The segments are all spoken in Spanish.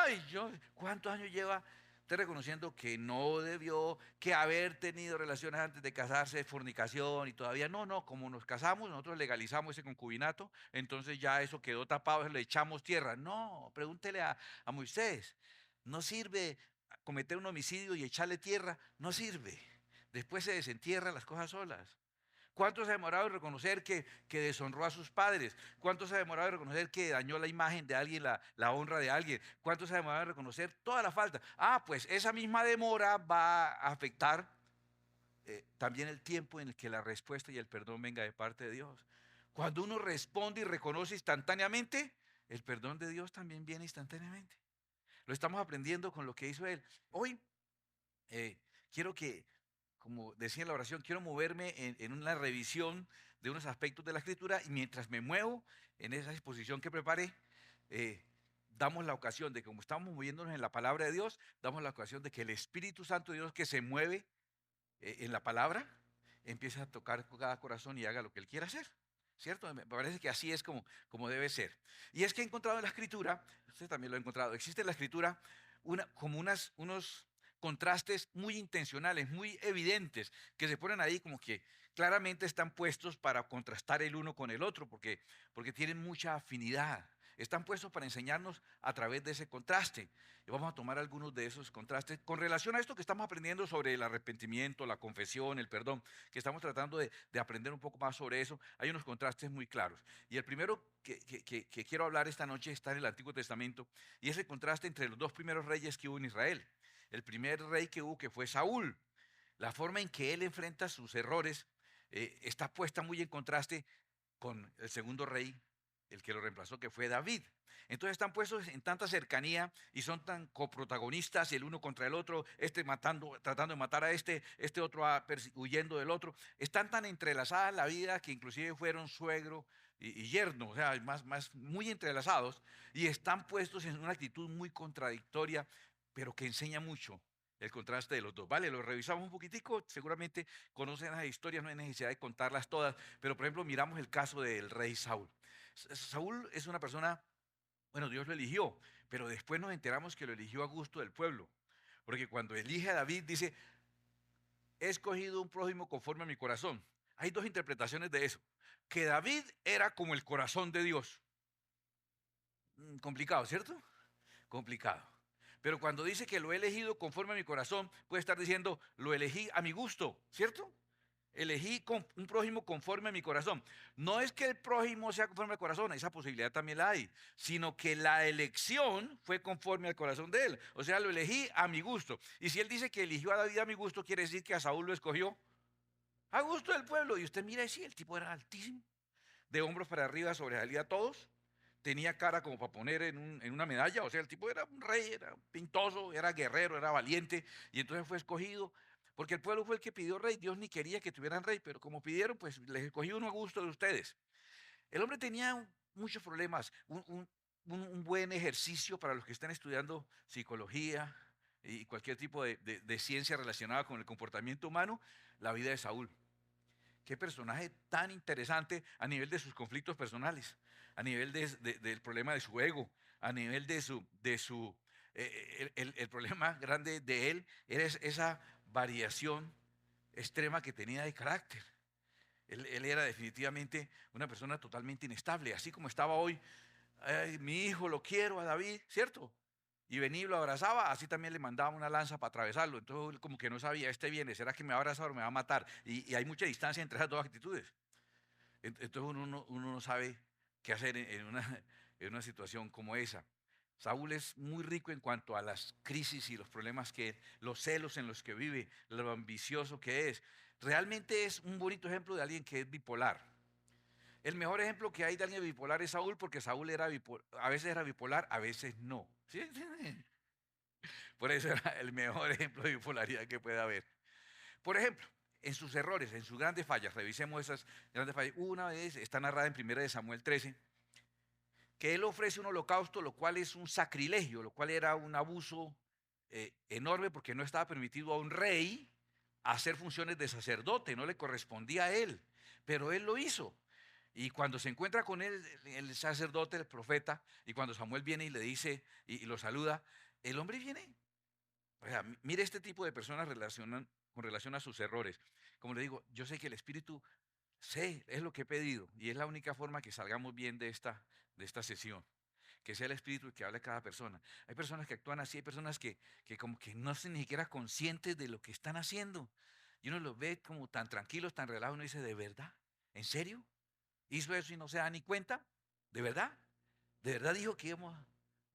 Ay, ¿cuántos años lleva usted reconociendo que no debió, que haber tenido relaciones antes de casarse es fornicación y todavía no, como nos casamos, nosotros legalizamos ese concubinato, entonces ya eso quedó tapado, le echamos tierra? No, pregúntele a Moisés, no sirve cometer un homicidio y echarle tierra, no sirve. Después se desentierran las cosas solas. ¿Cuánto se ha demorado en reconocer que deshonró a sus padres? ¿Cuánto se ha demorado en reconocer que dañó la imagen de alguien, la honra de alguien? ¿Cuánto se ha demorado en reconocer toda la falta? Ah, pues esa misma demora va a afectar también el tiempo en el que la respuesta y el perdón venga de parte de Dios. Cuando uno responde y reconoce instantáneamente, el perdón de Dios también viene instantáneamente. Lo estamos aprendiendo con lo que hizo Él. Hoy quiero que, como decía en la oración, quiero moverme en una revisión de unos aspectos de la escritura y mientras me muevo en esa exposición que preparé, eh, damos la ocasión de, como estamos moviéndonos en la palabra de Dios, damos la ocasión de que el Espíritu Santo de Dios que se mueve en la palabra empiece a tocar cada corazón y haga lo que Él quiera hacer. ¿Cierto? Me parece que así es como debe ser. Y es que he encontrado en la escritura, usted también lo ha encontrado, existe en la escritura como unos contrastes muy intencionales, muy evidentes, que se ponen ahí como que claramente están puestos para contrastar el uno con el otro, porque tienen mucha afinidad. Están puestos para enseñarnos a través de ese contraste. Y vamos a tomar algunos de esos contrastes con relación a esto que estamos aprendiendo sobre el arrepentimiento, la confesión, el perdón, que estamos tratando de aprender un poco más sobre eso. Hay unos contrastes muy claros. Y el primero que quiero hablar esta noche está en el Antiguo Testamento y es el contraste entre los dos primeros reyes que hubo en Israel. El primer rey que hubo, que fue Saúl. La forma en que él enfrenta sus errores está puesta muy en contraste con el segundo rey, el que lo reemplazó, que fue David. Entonces están puestos en tanta cercanía y son tan coprotagonistas el uno contra el otro, este matando, tratando de matar a este otro huyendo del otro. Están tan entrelazadas la vida que inclusive fueron suegro y yerno, o sea, muy entrelazados y están puestos en una actitud muy contradictoria, pero que enseña mucho el contraste de los dos. Vale, lo revisamos un poquitico, seguramente conocen las historias, no hay necesidad de contarlas todas, pero por ejemplo miramos el caso del rey Saúl. Saúl es una persona, bueno, Dios lo eligió, pero después nos enteramos que lo eligió a gusto del pueblo, porque cuando elige a David dice, he escogido un prójimo conforme a mi corazón. Hay dos interpretaciones de eso, que David era como el corazón de Dios. Complicado, ¿cierto? Complicado. Pero cuando dice que lo he elegido conforme a mi corazón, puede estar diciendo, lo elegí a mi gusto, ¿cierto? Elegí un prójimo conforme a mi corazón. No es que el prójimo sea conforme al corazón, esa posibilidad también la hay, sino que la elección fue conforme al corazón de él. O sea, lo elegí a mi gusto. Y si él dice que eligió a David a mi gusto, quiere decir que a Saúl lo escogió a gusto del pueblo. Y usted mira, sí, el tipo era altísimo, de hombros para arriba sobresalía a todos. Tenía cara como para poner en una medalla, o sea, el tipo era un rey, era pintoso, era guerrero, era valiente, y entonces fue escogido, porque el pueblo fue el que pidió rey, Dios ni quería que tuvieran rey, pero como pidieron, pues les escogí uno a gusto de ustedes. El hombre tenía muchos problemas, un buen ejercicio para los que están estudiando psicología y cualquier tipo de ciencia relacionada con el comportamiento humano, la vida de Saúl. Qué personaje tan interesante a nivel de sus conflictos personales, a nivel del problema de su ego, a nivel el problema grande de él era esa variación extrema que tenía de carácter. Él era definitivamente una persona totalmente inestable, así como estaba hoy. Ay, mi hijo lo quiero a David, ¿cierto? Y venía y lo abrazaba, así también le mandaba una lanza para atravesarlo. Entonces él como que no sabía, este viene, ¿será que me va a abrazar o me va a matar? Y hay mucha distancia entre esas dos actitudes. Entonces uno no sabe qué hacer en una situación como esa. Saúl es muy rico en cuanto a las crisis y los problemas los celos en los que vive, lo ambicioso que es. Realmente es un bonito ejemplo de alguien que es bipolar. El mejor ejemplo que hay de alguien bipolar es Saúl, porque Saúl era bipolar, a veces era bipolar, a veces no. ¿Sí? Por eso era el mejor ejemplo de bipolaridad que puede haber. Por ejemplo, en sus errores, en sus grandes fallas, revisemos esas grandes fallas. Una vez está narrada en 1 de Samuel 13, que él ofrece un holocausto, lo cual es un sacrilegio, lo cual era un abuso enorme porque no estaba permitido a un rey hacer funciones de sacerdote, no le correspondía a él, pero él lo hizo. Y cuando se encuentra con él, el sacerdote, el profeta, y cuando Samuel viene y le dice y lo saluda, el hombre viene. O sea, mire este tipo de personas con relación a sus errores. Como le digo, yo sé que el Espíritu, sé, es lo que he pedido y es la única forma que salgamos bien de esta sesión. Que sea el Espíritu el que hable a cada persona. Hay personas que actúan así, hay personas que como que no son ni siquiera conscientes de lo que están haciendo. Y uno los ve como tan tranquilos, tan relajados, uno dice, ¿de verdad? ¿En serio? ¿Hizo eso y no se da ni cuenta? ¿De verdad? ¿De verdad dijo que íbamos a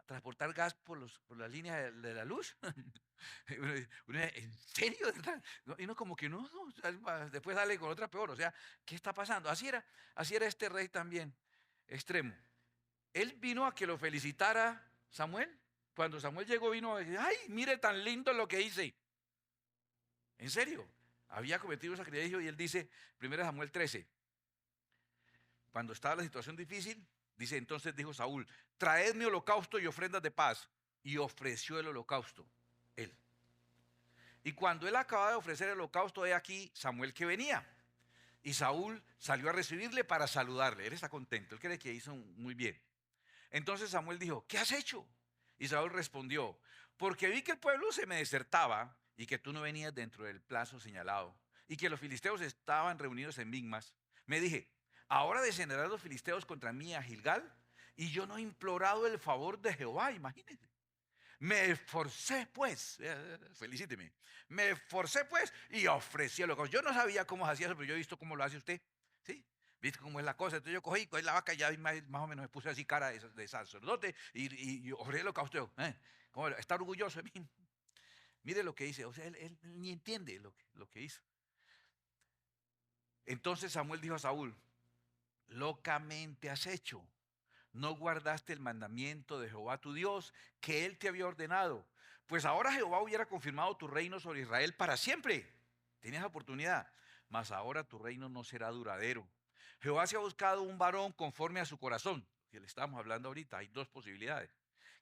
transportar gas por las líneas de la luz? ¿En serio? No, y no como que no, después sale con otra peor. O sea, ¿qué está pasando? Así era este rey también, extremo. Él vino a que lo felicitara Samuel. Cuando Samuel llegó, vino a decir, ay, mire tan lindo lo que hice. En serio, había cometido sacrilegio y él dice, 1 Samuel 13, cuando estaba la situación difícil, dice, entonces dijo Saúl, traedme holocausto y ofrendas de paz. Y ofreció el holocausto, él. Y cuando él acababa de ofrecer el holocausto, he aquí Samuel que venía. Y Saúl salió a recibirle para saludarle. Él está contento, él cree que hizo muy bien. Entonces Samuel dijo, ¿qué has hecho? Y Saúl respondió, porque vi que el pueblo se me desertaba y que tú no venías dentro del plazo señalado y que los filisteos estaban reunidos en Migmas. Me dije, ahora descenderán los filisteos contra mí a Gilgal y yo no he implorado el favor de Jehová, imagínense. Me esforcé pues, felicíteme, me esforcé pues y ofrecí el holocausto. Yo no sabía cómo se hacía eso, pero yo he visto cómo lo hace usted, ¿sí? ¿Viste cómo es la cosa? Entonces yo cogí la vaca y ya más o menos me puse así cara de sacerdote y ofrecí el holocausto. ¿Cómo está orgulloso de mí? Mire lo que dice, o sea, él ni entiende lo que hizo. Entonces Samuel dijo a Saúl, locamente has hecho. No guardaste el mandamiento de Jehová tu Dios que él te había ordenado. Pues ahora Jehová hubiera confirmado tu reino sobre Israel para siempre. Tenías oportunidad, mas ahora tu reino no será duradero. Jehová se ha buscado un varón conforme a su corazón, que le estamos hablando ahorita. Hay dos posibilidades: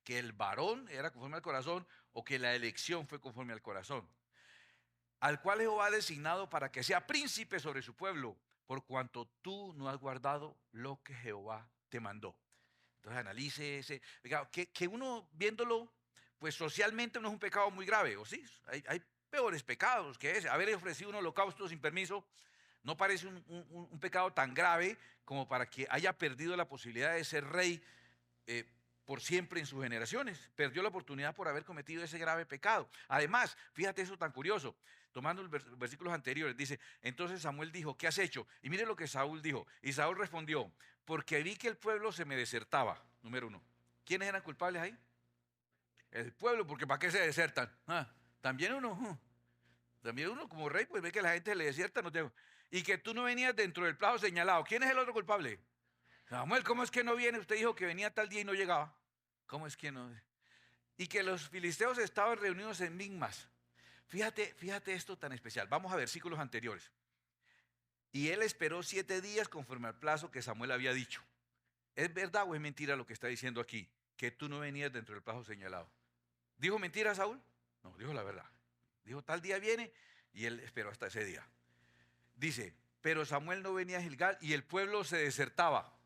que el varón era conforme al corazón o que la elección fue conforme al corazón, al cual Jehová ha designado para que sea príncipe sobre su pueblo, por cuanto tú no has guardado lo que Jehová te mandó. Entonces analice ese pecado, que uno viéndolo, pues socialmente no es un pecado muy grave, ¿o sí? Hay peores pecados que ese. Haber ofrecido un holocausto sin permiso no parece un pecado tan grave como para que haya perdido la posibilidad de ser rey eh, por siempre en sus generaciones. Perdió la oportunidad por haber cometido ese grave pecado. Además, fíjate eso tan curioso. Tomando los versículos anteriores, dice, entonces Samuel dijo, ¿qué has hecho? Y mire lo que Saúl dijo. Y Saúl respondió, porque vi que el pueblo se me desertaba. Número uno. ¿Quiénes eran culpables ahí? El pueblo, porque ¿para qué se desertan? También uno como rey, pues ve que la gente le desierta. No te... Y que tú no venías dentro del plazo señalado. ¿Quién es el otro culpable? Samuel, ¿cómo es que no viene? Usted dijo que venía tal día y no llegaba. ¿Cómo es que no? Y que los filisteos estaban reunidos en Migmas. Fíjate esto tan especial. Vamos a versículos anteriores. Y él esperó 7 días conforme al plazo que Samuel había dicho. ¿Es verdad o es mentira lo que está diciendo aquí? Que tú no venías dentro del plazo señalado. ¿Dijo mentira Saúl? No, dijo la verdad. Dijo tal día viene y él esperó hasta ese día. Dice, pero Samuel no venía a Gilgal y el pueblo se desertaba.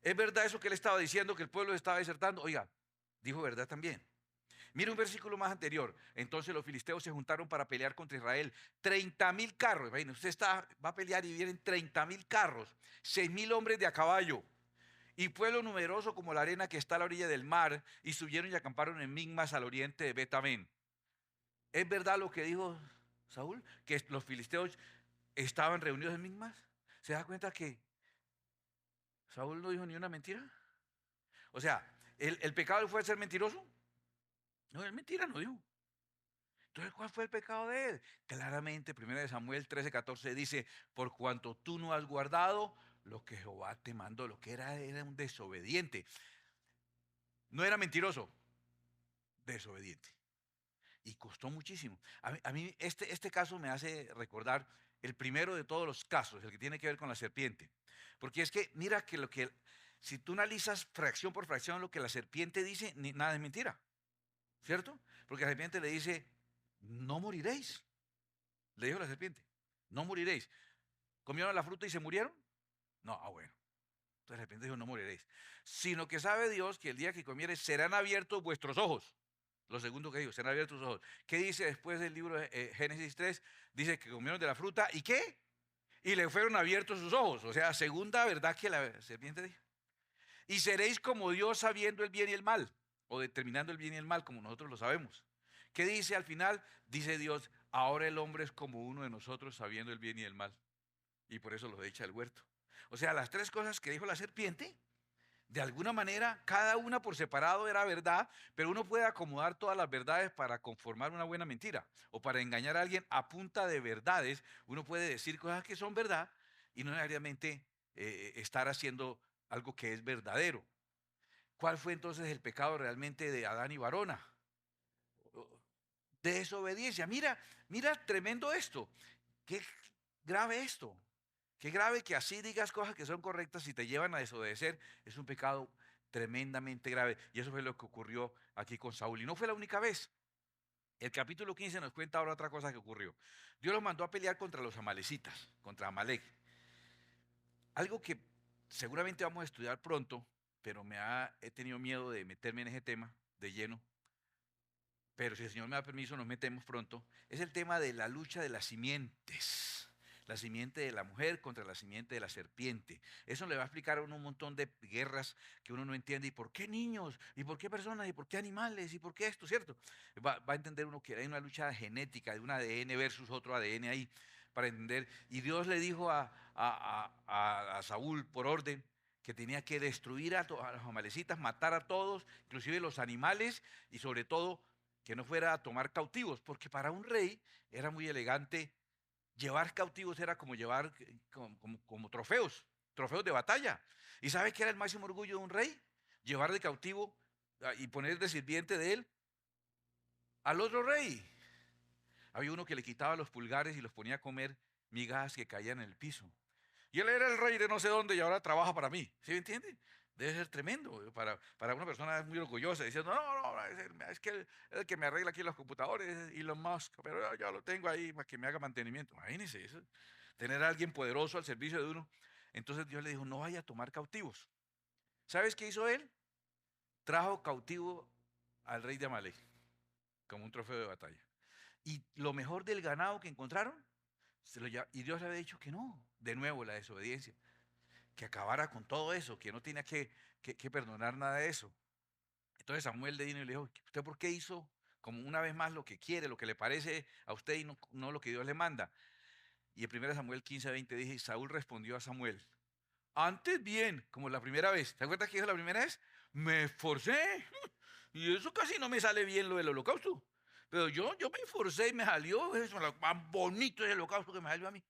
¿Es verdad eso que él estaba diciendo, que el pueblo estaba desertando? Oiga, dijo verdad también. Mire un versículo más anterior. Entonces los filisteos se juntaron para pelear contra Israel. 30,000 carros. Imagínate, va a pelear y vienen 30,000 carros. 6,000 hombres de a caballo. Y pueblo numeroso como la arena que está a la orilla del mar. Y subieron y acamparon en Migmas al oriente de Bet-Aven. ¿Es verdad lo que dijo Saúl? Que los filisteos estaban reunidos en Migmas. ¿Se da cuenta que Saúl no dijo ni una mentira? O sea, ¿el pecado fue ser mentiroso? No, es mentira, no dijo. Entonces, ¿cuál fue el pecado de él? Claramente, 1 Samuel 13:14 dice, por cuanto tú no has guardado lo que Jehová te mandó, lo que era un desobediente. No era mentiroso, desobediente. Y costó muchísimo. A mí este caso me hace recordar el primero de todos los casos, el que tiene que ver con la serpiente. Porque es que, mira si tú analizas fracción por fracción lo que la serpiente dice, nada es mentira. ¿Cierto? Porque la serpiente le dice, no moriréis. Le dijo la serpiente, no moriréis. ¿Comieron la fruta y se murieron? No, bueno. Entonces de repente dijo, no moriréis. Sino que sabe Dios que el día que comiereis serán abiertos vuestros ojos. Lo segundo que digo, serán abiertos tus ojos. ¿Qué dice después del libro de Génesis 3? Dice que comieron de la fruta y ¿qué? Y le fueron abiertos sus ojos. O sea, segunda verdad que la serpiente dijo. Y seréis como Dios sabiendo el bien y el mal, o determinando el bien y el mal, como nosotros lo sabemos. ¿Qué dice al final? Dice Dios, ahora el hombre es como uno de nosotros sabiendo el bien y el mal. Y por eso lo echa del huerto. O sea, las tres cosas que dijo la serpiente, de alguna manera, cada una por separado era verdad, pero uno puede acomodar todas las verdades para conformar una buena mentira o para engañar a alguien a punta de verdades. Uno puede decir cosas que son verdad y no necesariamente estar haciendo algo que es verdadero. ¿Cuál fue entonces el pecado realmente de Adán y Varona? Desobediencia. Mira, mira, tremendo esto. Qué grave esto. Qué grave que así digas cosas que son correctas y te llevan a desobedecer. Es un pecado tremendamente grave. Y eso fue lo que ocurrió aquí con Saúl. Y no fue la única vez. El capítulo 15 nos cuenta ahora otra cosa que ocurrió. Dios los mandó a pelear contra los amalecitas, contra Amalek. Algo que seguramente vamos a estudiar pronto, pero he tenido miedo de meterme en ese tema de lleno. Pero si el Señor me da permiso, nos metemos pronto. Es el tema de la lucha de las simientes. La simiente de la mujer contra la simiente de la serpiente. Eso le va a explicar a uno un montón de guerras que uno no entiende. ¿Y por qué niños? ¿Y por qué personas? ¿Y por qué animales? ¿Y por qué esto? ¿Cierto? Va a entender uno que hay una lucha genética de un ADN versus otro ADN ahí para entender. Y Dios le dijo a Saúl por orden que tenía que destruir a los amalecitas, matar a todos, inclusive los animales y sobre todo que no fuera a tomar cautivos, porque para un rey era muy elegante. Llevar cautivos era como llevar como trofeos, trofeos de batalla. ¿Y sabe qué era el máximo orgullo de un rey? Llevar de cautivo y poner de sirviente de él al otro rey. Había uno que le quitaba los pulgares y los ponía a comer migajas que caían en el piso. Y él era el rey de no sé dónde y ahora trabaja para mí. ¿Sí me entiende? Debe ser tremendo para una persona muy orgullosa, diciendo, no, es que el que me arregla aquí los computadores, Elon Musk, pero yo ya lo tengo ahí para que me haga mantenimiento. Imagínense eso, tener a alguien poderoso al servicio de uno. Entonces Dios le dijo, no vaya a tomar cautivos. ¿Sabes qué hizo él? Trajo cautivo al rey de Amalek como un trofeo de batalla. Y lo mejor del ganado que encontraron, y Dios le había dicho que no. De nuevo la desobediencia. Que acabara con todo eso, que no tenía que perdonar nada de eso. Entonces Samuel le vino y le dijo, ¿usted por qué hizo como una vez más lo que quiere, lo que le parece a usted y no lo que Dios le manda? Y en 1 Samuel 15:20 dice, Saúl respondió a Samuel, antes bien, como la primera vez. ¿Te acuerdas que dijo la primera vez? Me esforcé y eso casi no me sale bien lo del holocausto. Pero yo me esforcé y me salió, eso, lo más bonito es el holocausto que me salió a mí.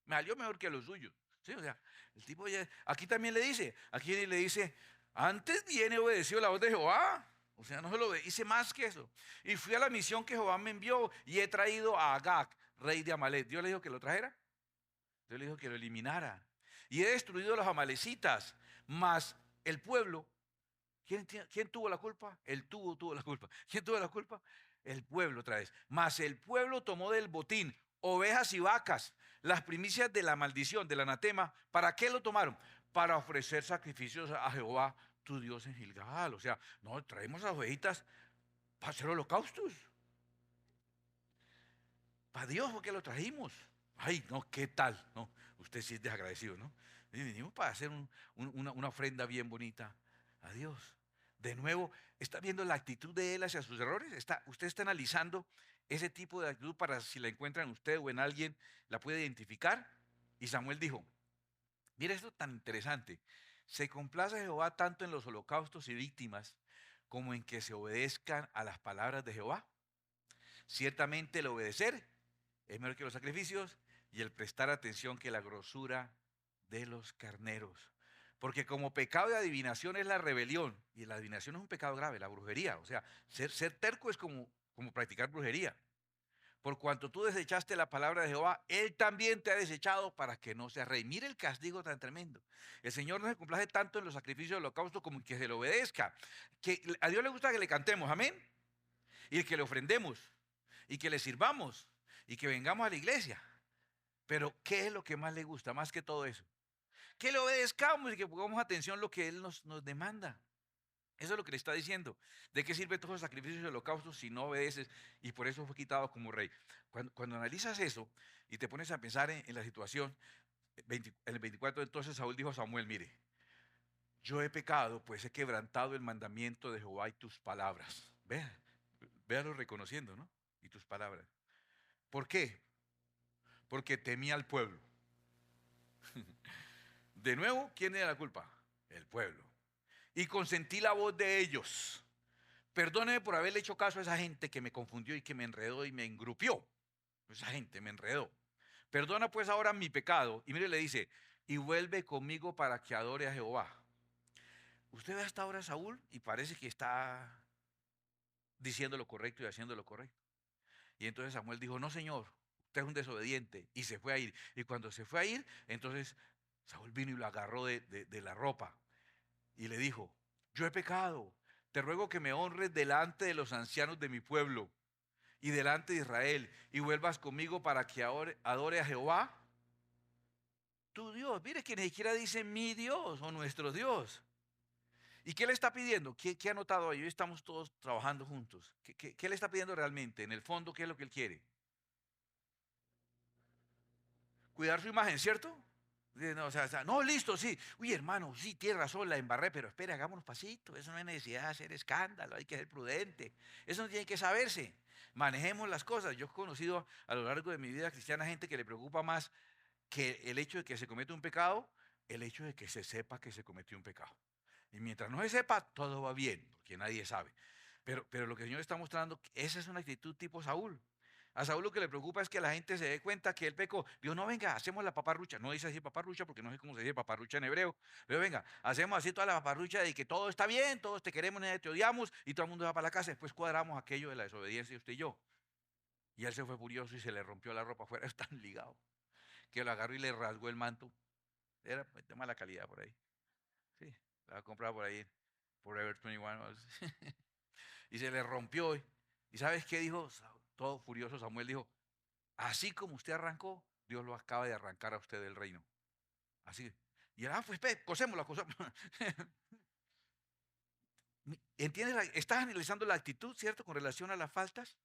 Me salió mejor que los suyos. ¿Sí? O sea, el tipo ya, aquí también le dice, aquí le dice, antes bien he obedecido la voz de Jehová. O sea, no se lo hice más que eso. Y fui a la misión que Jehová me envió y he traído a Agag, rey de Amalek. ¿Dios le dijo que lo trajera? Dios le dijo que lo eliminara. Y he destruido a los amalecitas, mas el pueblo, ¿quién tuvo la culpa? El tuvo la culpa. ¿Quién tuvo la culpa? El pueblo otra vez. Mas el pueblo tomó del botín ovejas y vacas, las primicias de la maldición, del anatema. ¿Para qué lo tomaron? Para ofrecer sacrificios a Jehová, tu Dios en Gilgal. O sea, no, traemos las ovejitas para hacer holocaustos. Para Dios, ¿por qué lo trajimos? Ay, no, ¿qué tal? No, usted sí es desagradecido, ¿no? Y vinimos para hacer una ofrenda bien bonita a Dios. De nuevo, ¿está viendo la actitud de él hacia sus errores? Usted está analizando ese tipo de actitud para si la encuentra en usted o en alguien, la puede identificar. Y Samuel dijo, mira esto tan interesante. Se complace Jehová tanto en los holocaustos y víctimas como en que se obedezcan a las palabras de Jehová. Ciertamente el obedecer es mejor que los sacrificios y el prestar atención que la grosura de los carneros. Porque como pecado de adivinación es la rebelión, y la adivinación es un pecado grave, la brujería. O sea, ser terco es como practicar brujería. Por cuanto tú desechaste la palabra de Jehová, Él también te ha desechado para que no seas rey. Mire el castigo tan tremendo. El Señor no se complace tanto en los sacrificios del holocausto como en que se le obedezca. Que a Dios le gusta que le cantemos, amén. Y que le ofrendemos, y que le sirvamos, y que vengamos a la iglesia. Pero ¿qué es lo que más le gusta, más que todo eso? que le obedezcamos y que pongamos atención a lo que Él nos demanda. Eso es lo que le está diciendo. ¿De qué sirve todos los sacrificios y holocaustos si no obedeces? Y por eso fue quitado como rey. Cuando analizas eso y te pones a pensar en la situación, en el 24, entonces Saúl dijo a Samuel, mire, yo he pecado, pues he quebrantado el mandamiento de Jehová y tus palabras. Véalo reconociendo, ¿no? Y tus palabras. ¿Por qué? Porque temí al pueblo. De nuevo, ¿quién era la culpa? El pueblo. Y consentí la voz de ellos. Perdóneme por haberle hecho caso a esa gente que me confundió y que me enredó y me engrupió. Esa gente me enredó. Perdona pues ahora mi pecado. Y mire, le dice, y vuelve conmigo para que adore a Jehová. Usted ve hasta ahora a Saúl y parece que está diciendo lo correcto y haciendo lo correcto. Y entonces Samuel dijo, no señor, usted es un desobediente. Y se fue a ir. Y cuando se fue a ir, entonces Saúl vino y lo agarró de la ropa. Y le dijo, yo he pecado. Te ruego que me honres delante de los ancianos de mi pueblo y delante de Israel, y vuelvas conmigo para que adore a Jehová, tu Dios. Mire que ni siquiera dice mi Dios o nuestro Dios. ¿Y qué le está pidiendo? ¿Qué ha notado ahí? Hoy estamos todos trabajando juntos. ¿Qué le está pidiendo realmente? En el fondo, ¿qué es lo que él quiere? Cuidar su imagen, ¿cierto? No, no, listo, sí. Uy, hermano, sí, tiene razón, la embarré, pero espere, hagámonos pasito. Eso no hay necesidad de hacer escándalo, hay que ser prudente. Eso no tiene que saberse. Manejemos las cosas. Yo he conocido a lo largo de mi vida cristiana gente que le preocupa más que el hecho de que se cometa un pecado, el hecho de que se sepa que se cometió un pecado. Y mientras no se sepa, todo va bien, porque nadie sabe. Pero lo que el Señor está mostrando, esa es una actitud tipo Saúl. A Saúl lo que le preocupa es que la gente se dé cuenta que él pecó. Dios, no, venga, hacemos la paparrucha. No dice así paparrucha porque no sé cómo se dice paparrucha en hebreo. Pero venga, hacemos así toda la paparrucha de que todo está bien, todos te queremos, nadie te odiamos y todo el mundo va para la casa. Después cuadramos aquello de la desobediencia, usted y yo. Y él se fue furioso y se le rompió la ropa afuera. Están ligados. Que lo agarró y le rasgó el manto. Era de mala calidad por ahí. Sí, la comprado por ahí. Forever 21. Y se le rompió. ¿Y sabes qué dijo? Todo furioso Samuel dijo, así como usted arrancó, Dios lo acaba de arrancar a usted del reino. Así. Y él, pues cosémoslo, cosémoslo. ¿Entiendes? Estás analizando la actitud, ¿cierto? Con relación a las faltas.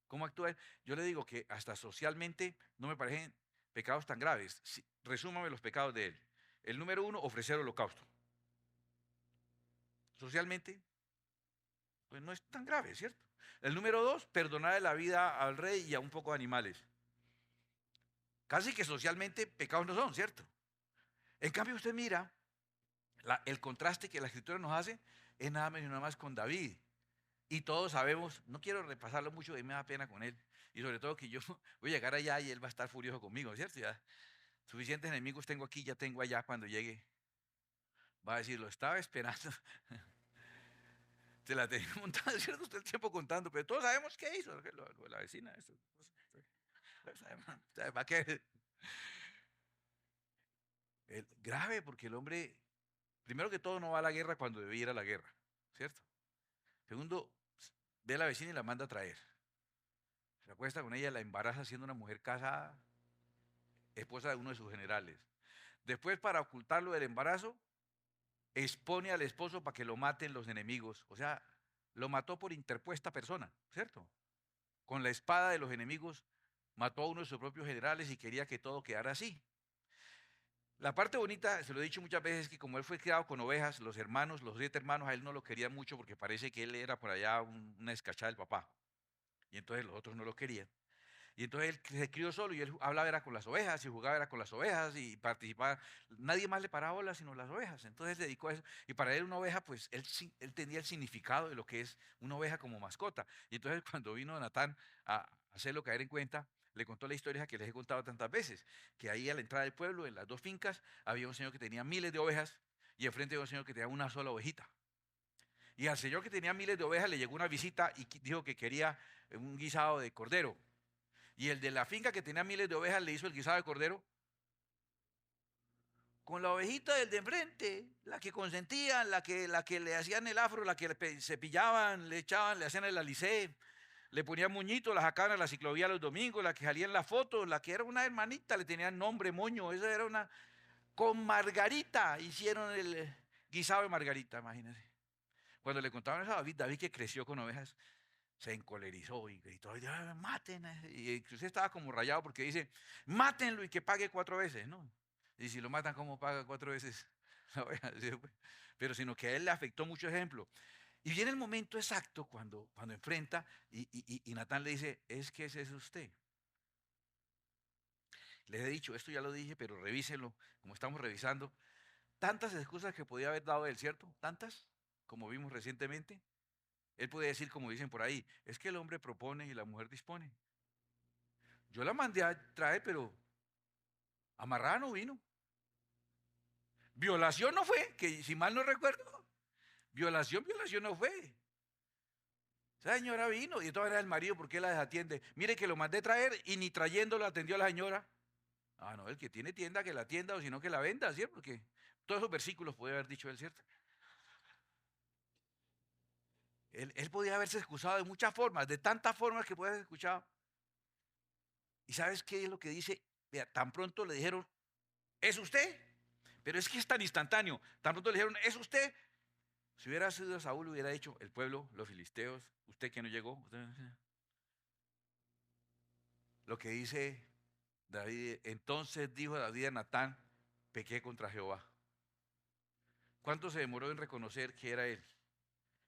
¿Cómo actúa él? Yo le digo que hasta socialmente no me parecen pecados tan graves. Resúmame los pecados de él. El número 1, ofrecer holocausto. Socialmente, pues no es tan grave, ¿cierto? El número 2, perdonar la vida al rey y a un poco de animales. Casi que socialmente pecados no son, ¿cierto? En cambio usted mira, el contraste que la escritura nos hace es nada menos y nada más con David. Y todos sabemos, no quiero repasarlo mucho, y me da pena con él. Y sobre todo que yo voy a llegar allá y él va a estar furioso conmigo, ¿cierto? Ya, suficientes enemigos tengo aquí, ya tengo allá cuando llegue. Va a decir, lo estaba esperando. Se la tenía montada, ¿cierto? Usted el tiempo contando, pero todos sabemos qué hizo. La vecina, eso. ¿Para qué? Grave, porque el hombre, primero que todo, no va a la guerra cuando debía ir a la guerra, ¿cierto? Segundo, ve a la vecina y la manda a traer. Se acuesta con ella, la embaraza siendo una mujer casada, esposa de uno de sus generales. Después, para ocultarlo del embarazo, expone al esposo para que lo maten los enemigos. O sea, lo mató por interpuesta persona, ¿cierto? Con la espada de los enemigos mató a uno de sus propios generales y quería que todo quedara así. La parte bonita, se lo he dicho muchas veces, es que como él fue criado con ovejas, los hermanos, los 7 hermanos, a él no lo querían mucho porque parece que él era por allá una escachada del papá. Y entonces los otros no lo querían. Y entonces él se crió solo y él hablaba era con las ovejas y jugaba era con las ovejas y participaba. Nadie más le paraba bola sino las ovejas. Entonces se dedicó a eso. Y para él una oveja, pues él tenía el significado de lo que es una oveja como mascota. Y entonces cuando vino Natán a hacerlo caer en cuenta, le contó la historia que les he contado tantas veces, que ahí a la entrada del pueblo, en las 2 fincas, había un señor que tenía miles de ovejas y enfrente había un señor que tenía una sola ovejita. Y al señor que tenía miles de ovejas le llegó una visita y dijo que quería un guisado de cordero. Y el de la finca que tenía miles de ovejas le hizo el guisado de cordero con la ovejita del de enfrente, la que consentían, la que le hacían el afro, la que le cepillaban, le echaban, le hacían el alicé, le ponían muñito, la sacaban a la ciclovía los domingos, la que salía en la foto, la que era una hermanita, le tenían nombre, moño, esa era una. Con Margarita hicieron el guisado de Margarita, imagínense. Cuando le contaban eso a David, David que creció con ovejas, se encolerizó y gritó, maten. Y usted estaba como rayado porque dice, mátenlo y que pague 4 veces, ¿no? Y si lo matan, ¿cómo paga 4 veces la oveja? Pero sino que a él le afectó mucho ejemplo. Y viene el momento exacto cuando enfrenta y Natán le dice, es que ese es usted. Les he dicho, esto ya lo dije, pero revísenlo, como estamos revisando. Tantas excusas que podía haber dado él, ¿cierto? Tantas, como vimos recientemente. Él puede decir, como dicen por ahí, es que el hombre propone y la mujer dispone. Yo la mandé a traer, pero amarrada no vino. Violación no fue, que si mal no recuerdo, violación no fue. Esa señora vino y entonces era el marido, ¿por qué la desatiende? Mire que lo mandé a traer y ni trayéndolo atendió a la señora. Ah, no, el que tiene tienda que la atienda o si no que la venda, ¿cierto? Porque todos esos versículos puede haber dicho él, ¿cierto? Él podía haberse excusado de muchas formas, de tantas formas que puede haber escuchado. ¿Y sabes qué es lo que dice? Vea, tan pronto le dijeron, ¿es usted? Pero es que es tan instantáneo. Tan pronto le dijeron, ¿es usted? Si hubiera sido Saúl, hubiera dicho, el pueblo, los filisteos, usted que no llegó. Lo que dice David, entonces dijo David a Natán, pequé contra Jehová. ¿Cuánto se demoró en reconocer que era él?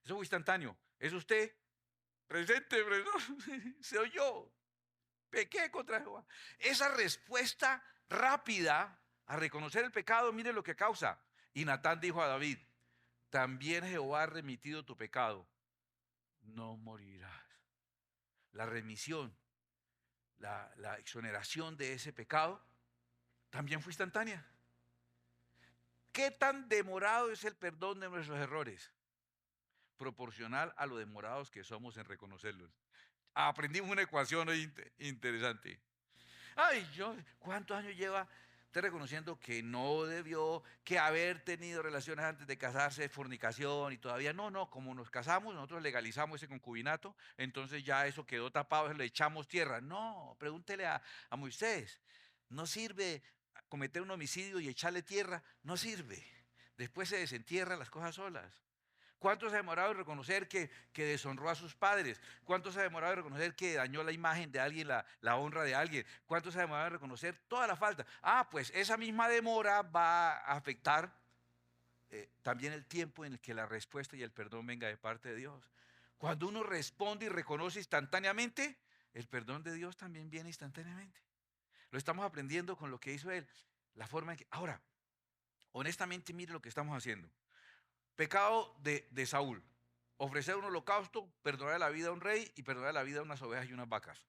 Eso fue instantáneo. ¿Es usted? Presente, se oyó. Pequé contra Jehová. Esa respuesta rápida a reconocer el pecado, mire lo que causa. Y Natán dijo a David, también Jehová ha remitido tu pecado, no morirás. La remisión, la exoneración de ese pecado, también fue instantánea. ¿Qué tan demorado es el perdón de nuestros errores? Proporcional a lo demorados que somos en reconocerlos. Aprendimos una ecuación interesante. Ay, ¿cuántos años lleva usted reconociendo que no debió, que haber tenido relaciones antes de casarse es fornicación y todavía no, como nos casamos, nosotros legalizamos ese concubinato, entonces ya eso quedó tapado, le echamos tierra. No, pregúntele a Moisés, no sirve cometer un homicidio y echarle tierra, no sirve. Después se desentierran las cosas solas. ¿Cuánto se ha demorado en reconocer que deshonró a sus padres? ¿Cuánto se ha demorado en reconocer que dañó la imagen de alguien, la honra de alguien? ¿Cuánto se ha demorado en reconocer toda la falta? Ah, pues esa misma demora va a afectar también el tiempo en el que la respuesta y el perdón venga de parte de Dios. Cuando uno responde y reconoce instantáneamente, el perdón de Dios también viene instantáneamente. Lo estamos aprendiendo con lo que hizo Él. La forma en que... Ahora, honestamente, mire lo que estamos haciendo. Pecado de Saúl. Ofrecer un holocausto, perdonar la vida a un rey y perdonar la vida a unas ovejas y unas vacas.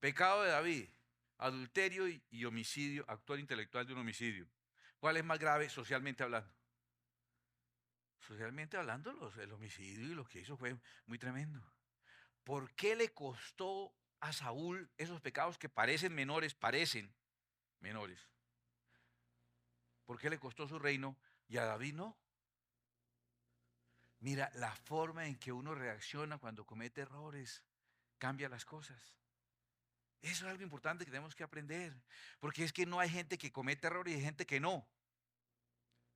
Pecado de David. Adulterio y homicidio, actuar intelectual de un homicidio. ¿Cuál es más grave socialmente hablando? Socialmente hablando, el homicidio y lo que hizo fue muy tremendo. ¿Por qué le costó a Saúl esos pecados que parecen menores? ¿Por qué le costó su reino y a David no? Mira, la forma en que uno reacciona cuando comete errores cambia las cosas. Eso es algo importante que tenemos que aprender. Porque es que no hay gente que comete errores y hay gente que no.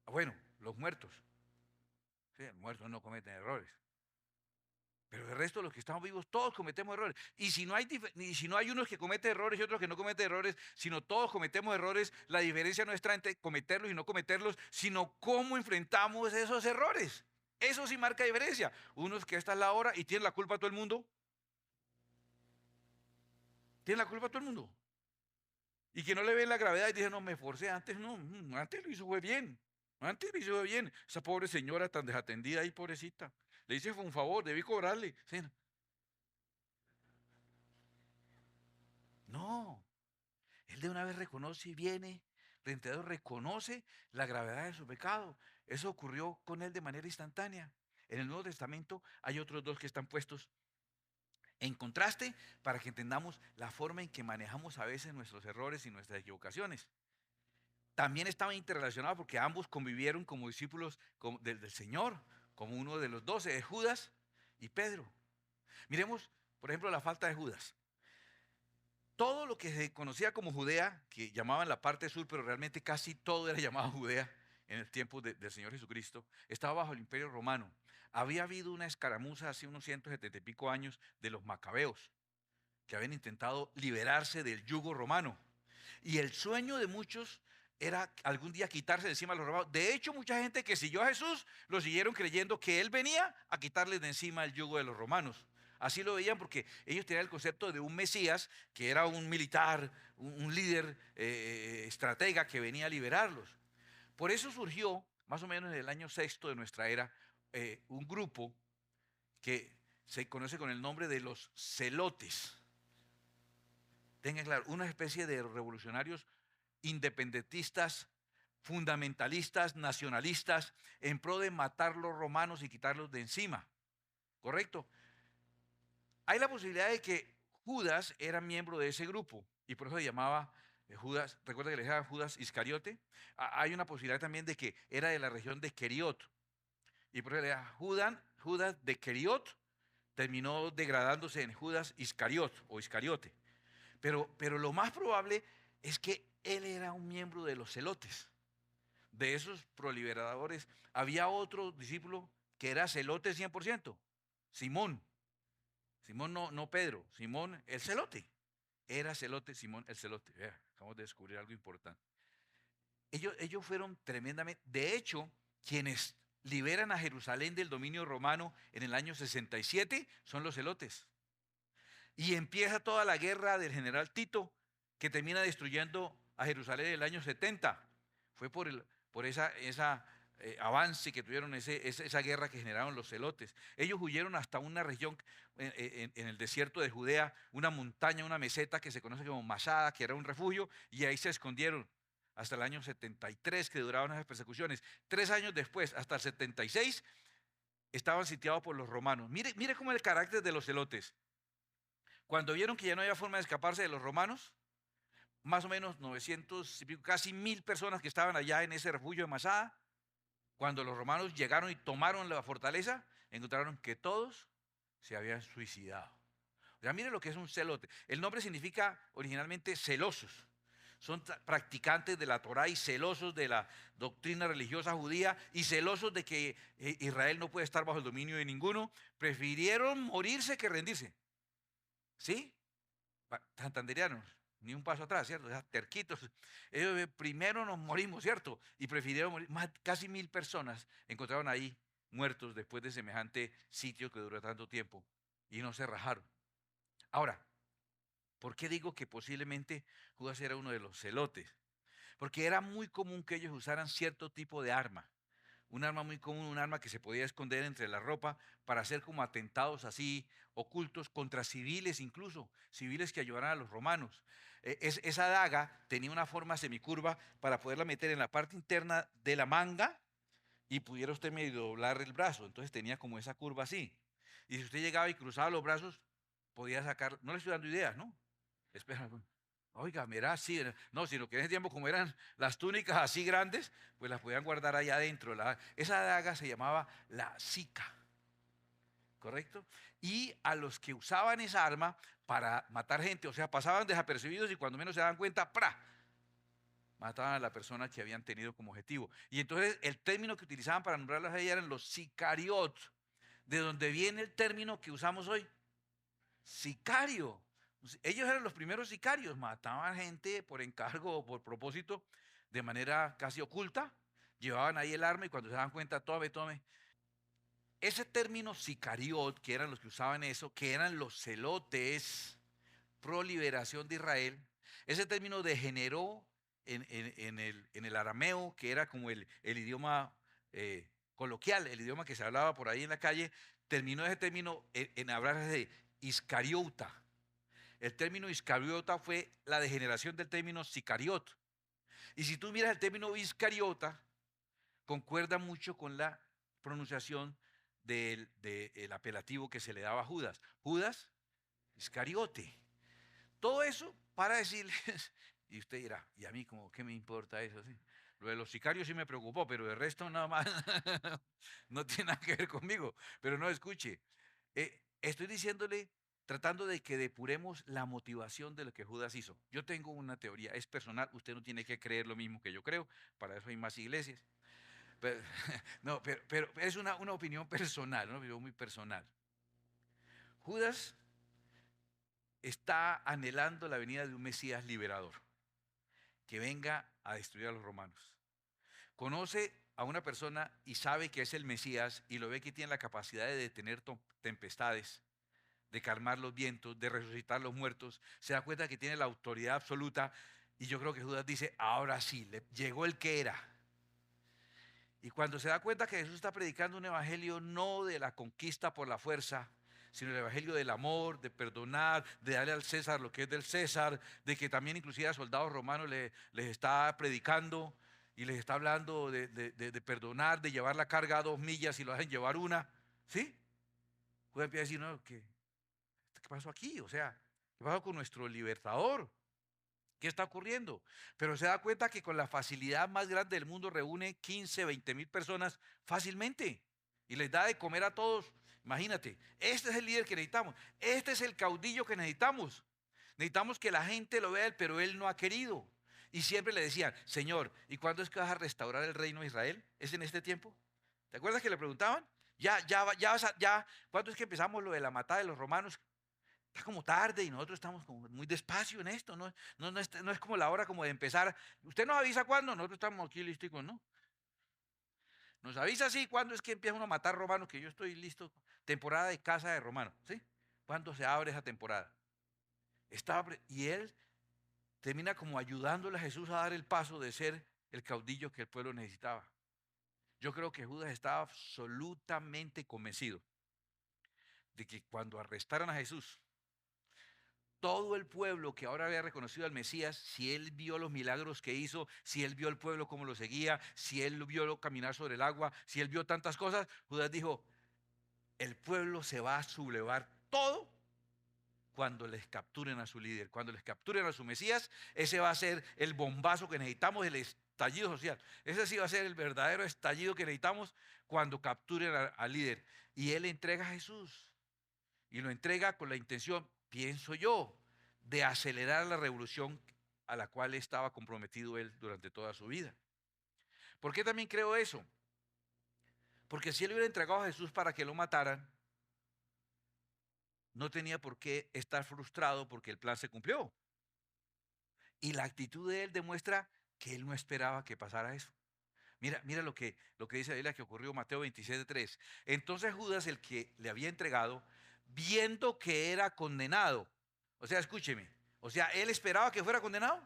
Bueno, los muertos. Sí, los muertos no cometen errores. Pero el resto de los que estamos vivos, todos cometemos errores. Y si no hay unos que cometen errores y otros que no cometen errores, sino todos cometemos errores, la diferencia no está entre cometerlos y no cometerlos, sino cómo enfrentamos esos errores. Eso sí marca diferencia. Unos que esta es la hora y tienen la culpa a todo el mundo. Tienen la culpa a todo el mundo. Y que no le ven la gravedad y dicen, no, me esforcé antes, no, antes lo hizo fue bien. Antes lo hizo bien. Esa pobre señora tan desatendida ahí, pobrecita. Le hice un favor, debí cobrarle. Sí. No, él de una vez reconoce y viene, rentado reconoce la gravedad de su pecado. Eso ocurrió con él de manera instantánea. En el Nuevo Testamento hay otros dos que están puestos en contraste para que entendamos la forma en que manejamos a veces nuestros errores y nuestras equivocaciones. También estaban interrelacionados porque ambos convivieron como discípulos del Señor, como uno de los 12, de Judas y Pedro. Miremos, por ejemplo, la falta de Judas. todo lo que se conocía como Judea, que llamaban la parte sur, pero realmente casi todo era llamado Judea en el tiempo del Señor Jesucristo, estaba bajo el Imperio Romano. Había habido una escaramuza hace unos 170 y pico años de los macabeos, que habían intentado liberarse del yugo romano. Y el sueño de muchos era algún día quitarse de encima a los romanos. De hecho, mucha gente que siguió a Jesús lo siguieron creyendo que él venía a quitarles de encima el yugo de los romanos. Así lo veían porque ellos tenían el concepto de un Mesías que era un militar, un líder estratega que venía a liberarlos. Por eso surgió, más o menos en el año sexto de nuestra era, un grupo que se conoce con el nombre de los celotes. Tengan claro, una especie de revolucionarios independentistas, fundamentalistas, nacionalistas, en pro de matar los romanos y quitarlos de encima. ¿Correcto? Hay la posibilidad de que Judas era miembro de ese grupo y por eso se llamaba Judas, recuerda que le decía Judas Iscariote. Hay una posibilidad también de que era de la región de Queriot y por eso le decía Judas de Queriot, terminó degradándose en Judas Iscariot o Iscariote. Pero lo más probable es que él era un miembro de los celotes, de esos proliberadores. Había otro discípulo que era celote 100%, Simón. Simón no Pedro, Simón el celote. Era celote Simón el celote. Vea, acabamos de descubrir algo importante. Ellos fueron tremendamente, de hecho, quienes liberan a Jerusalén del dominio romano en el año 67 son los celotes. Y empieza toda la guerra del general Tito, que termina destruyendo a Jerusalén en el año 70. Fue por esa avance que tuvieron, esa guerra que generaron los celotes. Ellos huyeron hasta una región en el desierto de Judea, una montaña, una meseta que se conoce como Masada, que era un refugio, y ahí se escondieron hasta el año 73, que duraban esas persecuciones. 3 años después, hasta el 76, estaban sitiados por los romanos. Mire cómo es el carácter de los celotes. Cuando vieron que ya no había forma de escaparse de los romanos, más o menos 900 y pico, casi 1000 personas que estaban allá en ese refugio de Masada, cuando los romanos llegaron y tomaron la fortaleza, encontraron que todos se habían suicidado. O sea, miren lo que es un celote. El nombre significa originalmente celosos. Son practicantes de la Torá y celosos de la doctrina religiosa judía y celosos de que Israel no puede estar bajo el dominio de ninguno. Prefirieron morirse que rendirse. ¿Sí? Santanderianos, ni un paso atrás, ¿cierto? O sea, terquitos. Ellos primero nos morimos, ¿cierto? Y prefirieron morir. Casi 1000 personas encontraron ahí muertos después de semejante sitio que duró tanto tiempo y no se rajaron. Ahora, ¿por qué digo que posiblemente Judas era uno de los celotes? Porque era muy común que ellos usaran cierto tipo de arma. Un arma muy común, un arma que se podía esconder entre la ropa para hacer como atentados así ocultos contra civiles incluso, civiles que ayudaran a los romanos. Esa daga tenía una forma semicurva para poderla meter en la parte interna de la manga y pudiera usted medio doblar el brazo. Entonces tenía como esa curva así. Y si usted llegaba y cruzaba los brazos, podía sacar, no le estoy dando ideas, ¿no? Espera, oiga, mira, sí, no, sino que en ese tiempo como eran las túnicas así grandes, pues las podían guardar allá adentro. Esa daga se llamaba la sica, ¿correcto? Y a los que usaban esa arma para matar gente, o sea, pasaban desapercibidos y cuando menos se daban cuenta, ¡pra!, mataban a la persona que habían tenido como objetivo. Y entonces el término que utilizaban para nombrarlos a ellos eran los sicariot, de donde viene el término que usamos hoy, sicario. Ellos eran los primeros sicarios, mataban gente por encargo o por propósito de manera casi oculta, llevaban ahí el arma y cuando se daban cuenta, tome. Ese término sicariot, que eran los que usaban eso, que eran los celotes pro liberación de Israel, ese término degeneró en el arameo, que era como el idioma coloquial, el idioma que se hablaba por ahí en la calle, terminó ese término en hablar de iscariota. El término iscariota fue la degeneración del término sicariot. Y si tú miras el término iscariota, concuerda mucho con la pronunciación del apelativo que se le daba a Judas. Judas Iscariote. Todo eso para decirles, y usted dirá, ¿y a mí como qué me importa eso? ¿Sí? Lo de los sicarios sí me preocupó, pero el resto nada más no tiene nada que ver conmigo. Pero no, escuche, estoy diciéndole tratando de que depuremos la motivación de lo que Judas hizo. Yo tengo una teoría, es personal, usted no tiene que creer lo mismo que yo creo, para eso hay más iglesias. Pero, no, pero es una opinión personal, una opinión muy personal. Judas está anhelando la venida de un Mesías liberador, que venga a destruir a los romanos. Conoce a una persona y sabe que es el Mesías y lo ve que tiene la capacidad de detener tempestades, de calmar los vientos, de resucitar los muertos. Se da cuenta que tiene la autoridad absoluta y yo creo que Judas dice, ahora sí, le llegó el que era. Y cuando se da cuenta que Jesús está predicando un evangelio no de la conquista por la fuerza, sino el evangelio del amor, de perdonar, de darle al César lo que es del César, de que también inclusive a soldados romanos les está predicando y les está hablando de perdonar, de llevar la carga a 2 millas y lo hacen llevar una, ¿sí? Judas empieza a decir, no, ¿qué pasó aquí? O sea, ¿qué pasó con nuestro libertador? ¿Qué está ocurriendo? Pero se da cuenta que con la facilidad más grande del mundo reúne 15, 20 mil personas fácilmente y les da de comer a todos. Imagínate, este es el líder que necesitamos, este es el caudillo que necesitamos. Necesitamos que la gente lo vea, pero él no ha querido. Y siempre le decían, Señor, ¿y cuándo es que vas a restaurar el reino de Israel? ¿Es en este tiempo? ¿Te acuerdas que le preguntaban? Ya, ¿cuándo es que empezamos lo de la matada de los romanos? Está como tarde y nosotros estamos como muy despacio en esto, no es como la hora como de empezar. Usted nos avisa cuándo, nosotros estamos aquí listos, ¿no? Nos avisa así cuándo es que empieza uno a matar romanos, que yo estoy listo. Temporada de caza de romanos, ¿sí? ¿Cuándo se abre esa temporada? Y él termina como ayudándole a Jesús a dar el paso de ser el caudillo que el pueblo necesitaba. Yo creo que Judas estaba absolutamente convencido de que cuando arrestaran a Jesús, todo el pueblo que ahora había reconocido al Mesías, si él vio los milagros que hizo, si él vio al pueblo cómo lo seguía, si él lo vio caminar sobre el agua, si él vio tantas cosas, Judas dijo, el pueblo se va a sublevar todo cuando les capturen a su líder, cuando les capturen a su Mesías, ese va a ser el bombazo que necesitamos, el estallido social. Ese sí va a ser el verdadero estallido que necesitamos cuando capturen al líder. Y él entrega a Jesús. Y lo entrega con la intención, pienso yo, de acelerar la revolución a la cual estaba comprometido él durante toda su vida. ¿Por qué también creo eso? Porque si él hubiera entregado a Jesús para que lo mataran, no tenía por qué estar frustrado porque el plan se cumplió. Y la actitud de él demuestra que él no esperaba que pasara eso. Mira lo que dice la Biblia que ocurrió Mateo 27:3. Entonces Judas, el que le había entregado, viendo que era condenado. O sea, escúcheme. O sea, ¿él esperaba que fuera condenado?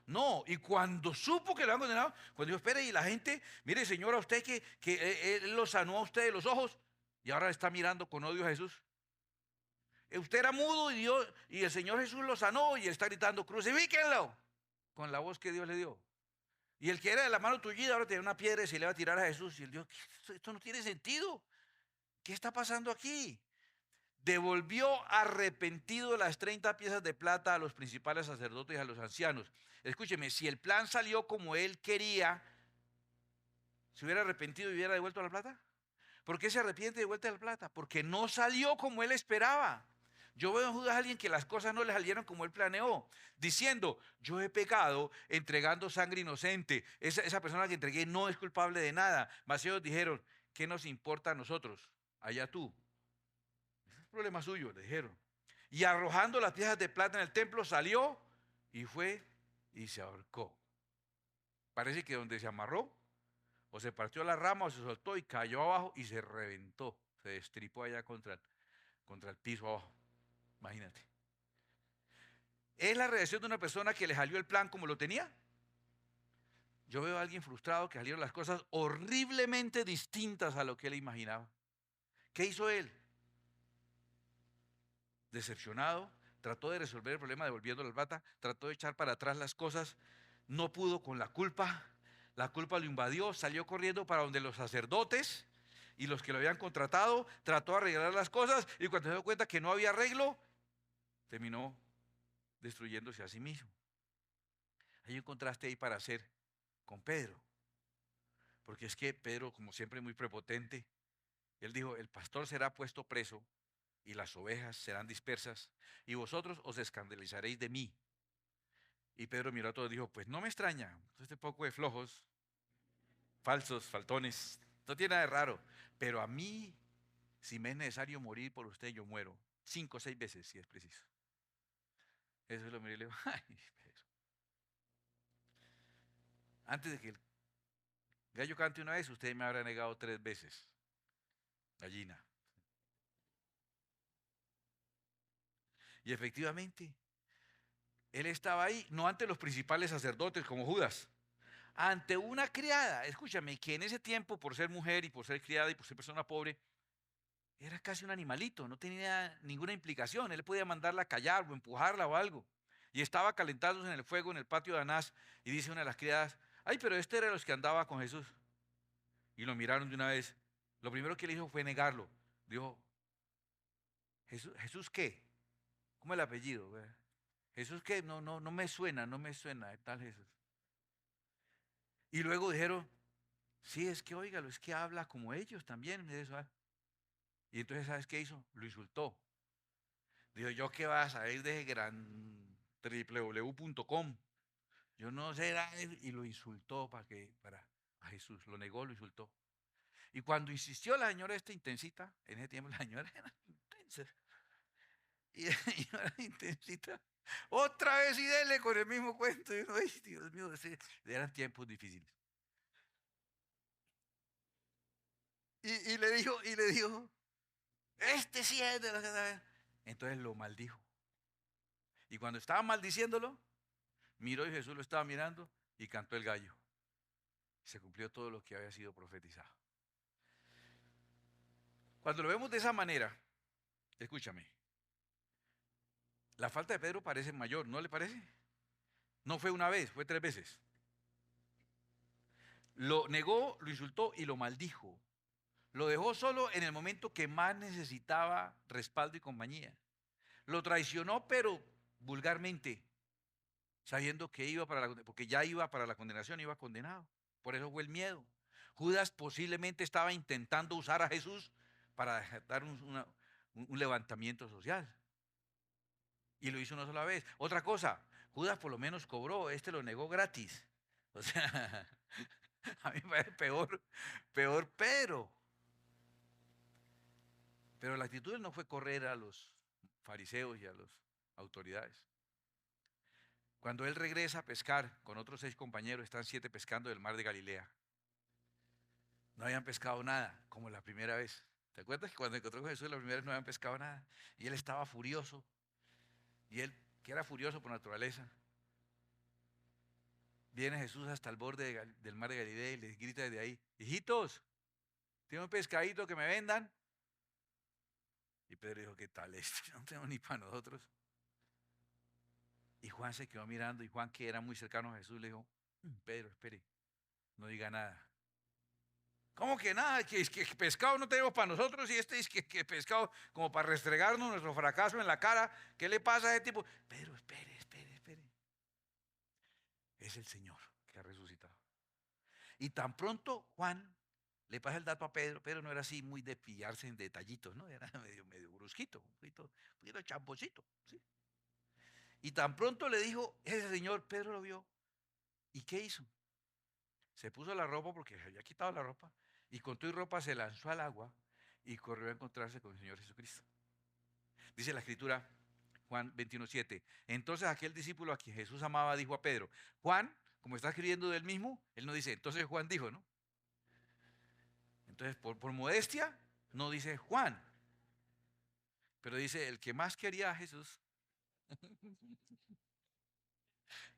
No, y cuando supo que lo habían condenado, cuando dijo, espere, y la gente, mire, señor, a usted que él lo sanó a usted de los ojos, y ahora está mirando con odio a Jesús. Usted era mudo y el Señor Jesús lo sanó y está gritando, crucifíquenlo, con la voz que Dios le dio. Y el que era de la mano tullida ahora tiene una piedra y se le va a tirar a Jesús. Y él dijo, esto no tiene sentido. ¿Qué está pasando aquí? Devolvió arrepentido las 30 piezas de plata a los principales sacerdotes y a los ancianos. Escúcheme, si el plan salió como él quería, ¿se hubiera arrepentido y hubiera devuelto la plata? ¿Por qué se arrepiente de vuelta la plata? Porque no salió como él esperaba. Yo veo en Judas a alguien que las cosas no le salieron como él planeó, diciendo, yo he pecado entregando sangre inocente. Esa persona que entregué no es culpable de nada. Mas ellos dijeron, ¿qué nos importa a nosotros? Allá tú. Es problema suyo, le dijeron. Y arrojando las piezas de plata en el templo, salió y fue y se ahorcó. Parece que donde se amarró, o se partió la rama, o se soltó y cayó abajo y se reventó. Se destripó allá contra el piso abajo. Imagínate. ¿Es la reacción de una persona que le salió el plan como lo tenía? Yo veo a alguien frustrado que salieron las cosas horriblemente distintas a lo que él imaginaba. ¿Qué hizo él? Decepcionado, trató de resolver el problema devolviendo la plata, trató de echar para atrás las cosas, no pudo con la culpa lo invadió, salió corriendo para donde los sacerdotes y los que lo habían contratado, trató de arreglar las cosas y cuando se dio cuenta que no había arreglo, terminó destruyéndose a sí mismo. Hay un contraste ahí para hacer con Pedro, porque es que Pedro, como siempre, muy prepotente, él dijo, el pastor será puesto preso, y las ovejas serán dispersas, y vosotros os escandalizaréis de mí. Y Pedro miró a todos y dijo, pues no me extraña, este poco de flojos, falsos, faltones, no tiene nada de raro, pero a mí, si me es necesario morir por usted, yo muero 5 o 6 veces si es preciso. Eso es lo miré y le digo, ay, Pedro, antes de que el gallo cante una vez, usted me habrá negado 3 veces, gallina. Y efectivamente, él estaba ahí, no ante los principales sacerdotes como Judas, ante una criada, escúchame, que en ese tiempo, por ser mujer y por ser criada y por ser persona pobre, era casi un animalito, no tenía ninguna implicación. Él podía mandarla a callar o empujarla o algo. Y estaba calentándose en el fuego en el patio de Anás. Y dice una de las criadas, ay, pero este era de los que andaba con Jesús. Y lo miraron de una vez. Lo primero que le dijo fue negarlo. Dijo, ¿Jesús, ¿Jesús qué? ¿Cómo es el apellido? ¿Jesús qué? No, no, no me suena, no me suena, tal Jesús. Y luego dijeron, sí, es que óigalo, es que habla como ellos también. Y entonces, ¿sabes qué hizo? Lo insultó. Dijo, yo qué vas a ir de gran www.com. Yo no sé, y lo insultó para a Jesús, lo negó, lo insultó. Y cuando insistió la señora esta intensita, en ese tiempo la señora era intensa, y la señora intensita, otra vez y dele con el mismo cuento. Y uno, ay, Dios mío, eran tiempos difíciles. Y le dijo, este sí es de la que... Entonces lo maldijo. Y cuando estaba maldiciéndolo, miró y Jesús lo estaba mirando y cantó el gallo. Se cumplió todo lo que había sido profetizado. Cuando lo vemos de esa manera, escúchame, la falta de Pedro parece mayor, ¿no le parece? No fue una vez, fue 3 veces. Lo negó, lo insultó y lo maldijo. Lo dejó solo en el momento que más necesitaba respaldo y compañía. Lo traicionó, pero vulgarmente, sabiendo que iba porque ya iba para la condenación, iba condenado. Por eso fue el miedo. Judas posiblemente estaba intentando usar a Jesús para dar un levantamiento social. Y lo hizo una sola vez. Otra cosa, Judas por lo menos cobró, este lo negó gratis. O sea, a mí me parece peor Pero la actitud no fue correr a los fariseos y a las autoridades. Cuando él regresa a pescar con otros 6 compañeros, están 7 pescando del mar de Galilea. No habían pescado nada, como la primera vez. ¿Te acuerdas que cuando encontró con Jesús la primera vez no habían pescado nada? Y él estaba furioso. Y él, que era furioso por naturaleza, viene Jesús hasta el borde del mar de Galilea y les grita desde ahí, hijitos, ¿tienen un pescadito que me vendan? Y Pedro dijo, ¿qué tal este? No tengo ni para nosotros. Y Juan se quedó mirando y Juan, que era muy cercano a Jesús, le dijo, Pedro, espere, no diga nada. ¿Cómo que nada? Que pescado no tenemos para nosotros y este es que pescado como para restregarnos nuestro fracaso en la cara. ¿Qué le pasa a ese tipo? Pedro, espere. Es el Señor que ha resucitado. Y tan pronto Juan le pasa el dato a Pedro. Pedro no era así muy de pillarse en detallitos, ¿no? Era medio brusquito, un poquito champosito, ¿sí? Y tan pronto le dijo, ese señor, Pedro lo vio. ¿Y qué hizo? Se puso la ropa porque se había quitado la ropa y con tu ropa se lanzó al agua y corrió a encontrarse con el Señor Jesucristo. Dice la escritura, Juan 21:7. Entonces aquel discípulo a quien Jesús amaba dijo a Pedro, Juan, como está escribiendo del mismo, él no dice, entonces Juan dijo, ¿no? Entonces, por modestia, no dice Juan, pero dice el que más quería a Jesús.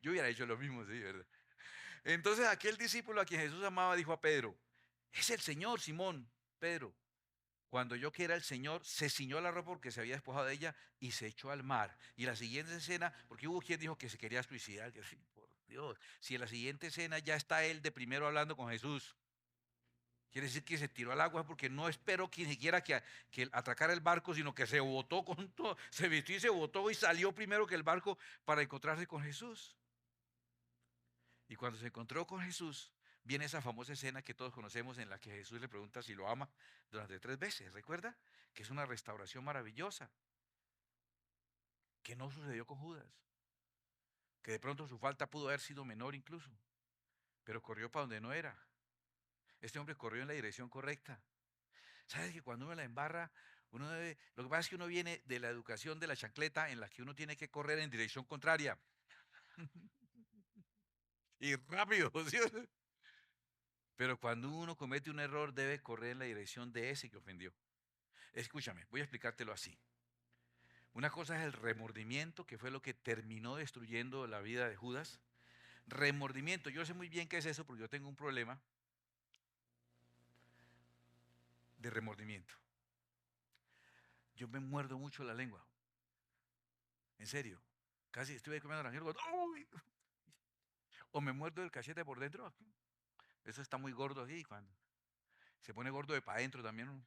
Yo hubiera hecho lo mismo, sí, ¿verdad? Entonces aquel discípulo a quien Jesús amaba dijo a Pedro, es el Señor, Simón, Pedro. Cuando yo que era el Señor, se ciñó la ropa porque se había despojado de ella y se echó al mar. Y la siguiente escena, porque hubo quien dijo que se quería suicidar, que sí, por Dios, si en la siguiente escena ya está él de primero hablando con Jesús, quiere decir que se tiró al agua porque no esperó que ni siquiera que atracara el barco, sino que se botó con todo, se vistió y se botó y salió primero que el barco para encontrarse con Jesús. Y cuando se encontró con Jesús, viene esa famosa escena que todos conocemos en la que Jesús le pregunta si lo ama durante 3 veces. ¿Recuerda? Que es una restauración maravillosa, que no sucedió con Judas, que de pronto su falta pudo haber sido menor incluso, pero corrió para donde no era. Este hombre corrió en la dirección correcta. ¿Sabes que cuando uno la embarra, uno debe, lo que pasa es que uno viene de la educación de la chancleta en la que uno tiene que correr en dirección contraria y rápido, ¿sí? Pero cuando uno comete un error debe correr en la dirección de ese que ofendió. Escúchame, voy a explicártelo así. Una cosa es el remordimiento, que fue lo que terminó destruyendo la vida de Judas. Remordimiento, yo sé muy bien qué es eso porque yo tengo un problema de remordimiento. Yo me muerdo mucho la lengua, en serio. Casi estuve comiendo naranjero, ¡uy! O me muerdo el cachete por dentro. Eso está muy gordo así, cuando se pone gordo de para adentro también.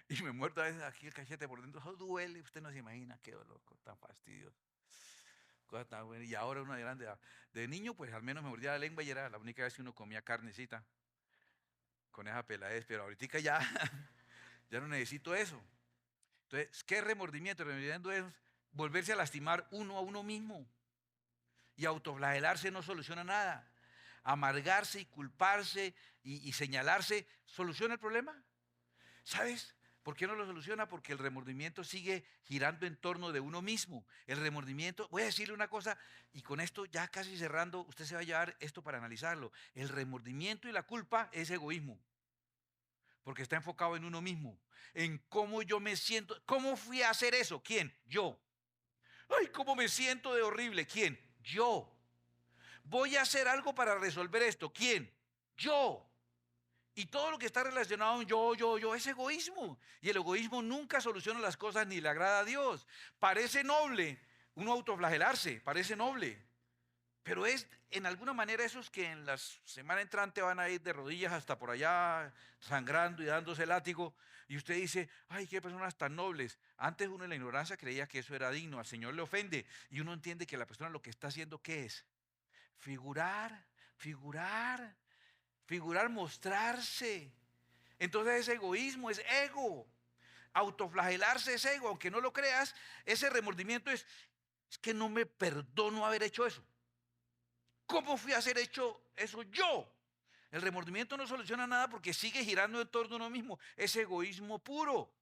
Y me muerdo a veces aquí el cachete por dentro. Eso duele, usted no se imagina qué dolor, tan fastidioso. Cosa tan buena. Y ahora uno de grande, de niño, pues al menos me mordía la lengua y era la única vez que uno comía carnecita con esa peladez, pero ahorita ya, ya no necesito eso. Entonces, ¿qué remordimiento? Remordimiento es volverse a lastimar uno a uno mismo. Y autoflagelarse no soluciona nada. Amargarse y culparse y señalarse, ¿soluciona el problema? ¿Sabes? ¿Por qué no lo soluciona? Porque el remordimiento sigue girando en torno de uno mismo. El remordimiento, voy a decirle una cosa, y con esto ya casi cerrando, usted se va a llevar esto para analizarlo. El remordimiento y la culpa es egoísmo, porque está enfocado en uno mismo, en cómo yo me siento. ¿Cómo fui a hacer eso? ¿Quién? Yo. Ay, ¿cómo me siento de horrible? ¿Quién? Yo. Voy a hacer algo para resolver esto. ¿Quién? Yo. Y todo lo que está relacionado en yo, es egoísmo. Y el egoísmo nunca soluciona las cosas ni le agrada a Dios. Parece noble uno autoflagelarse, parece noble. Pero es en alguna manera esos que en la semana entrante van a ir de rodillas hasta por allá, sangrando y dándose látigo. Y usted dice, ay, qué personas tan nobles. Antes uno en la ignorancia creía que eso era digno, al Señor le ofende. Y uno entiende que la persona lo que está haciendo, ¿qué es? Figurar, figurar, figurar, mostrarse. Entonces es egoísmo, es ego. Autoflagelarse es ego, aunque no lo creas, ese remordimiento es que no me perdono haber hecho eso. ¿Cómo fui a hacer hecho eso yo? El remordimiento no soluciona nada porque sigue girando en torno a uno mismo. Es egoísmo puro.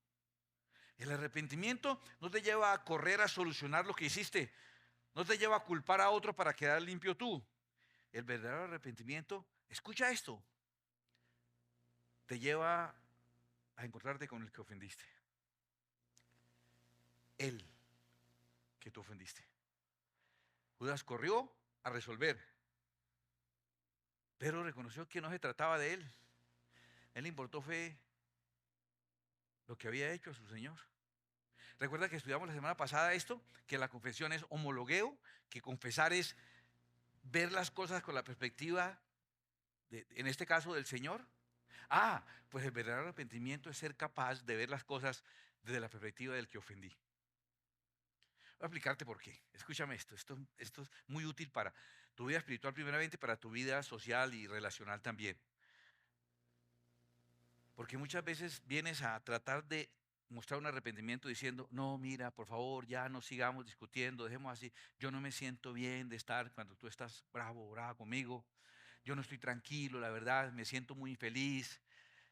El arrepentimiento no te lleva a correr a solucionar lo que hiciste. No te lleva a culpar a otro para quedar limpio tú. El verdadero arrepentimiento, escucha esto, te lleva a encontrarte con el que ofendiste. Él que tú ofendiste. Judas corrió a resolver, pero reconoció que no se trataba de él. Él le importó fue lo que había hecho a su Señor. Recuerda que estudiamos la semana pasada esto, que la confesión es homologueo, que confesar es ver las cosas con la perspectiva, en este caso, del Señor. Ah, pues el verdadero arrepentimiento es ser capaz de ver las cosas desde la perspectiva del que ofendí. Voy a explicarte por qué. Escúchame esto es muy útil para tu vida espiritual primeramente, para tu vida social y relacional también. Porque muchas veces vienes a tratar de mostrar un arrepentimiento diciendo, no, mira, por favor, ya no sigamos discutiendo, dejemos así. Yo no me siento bien de estar cuando tú estás bravo, brava conmigo. Yo no estoy tranquilo, la verdad, me siento muy infeliz.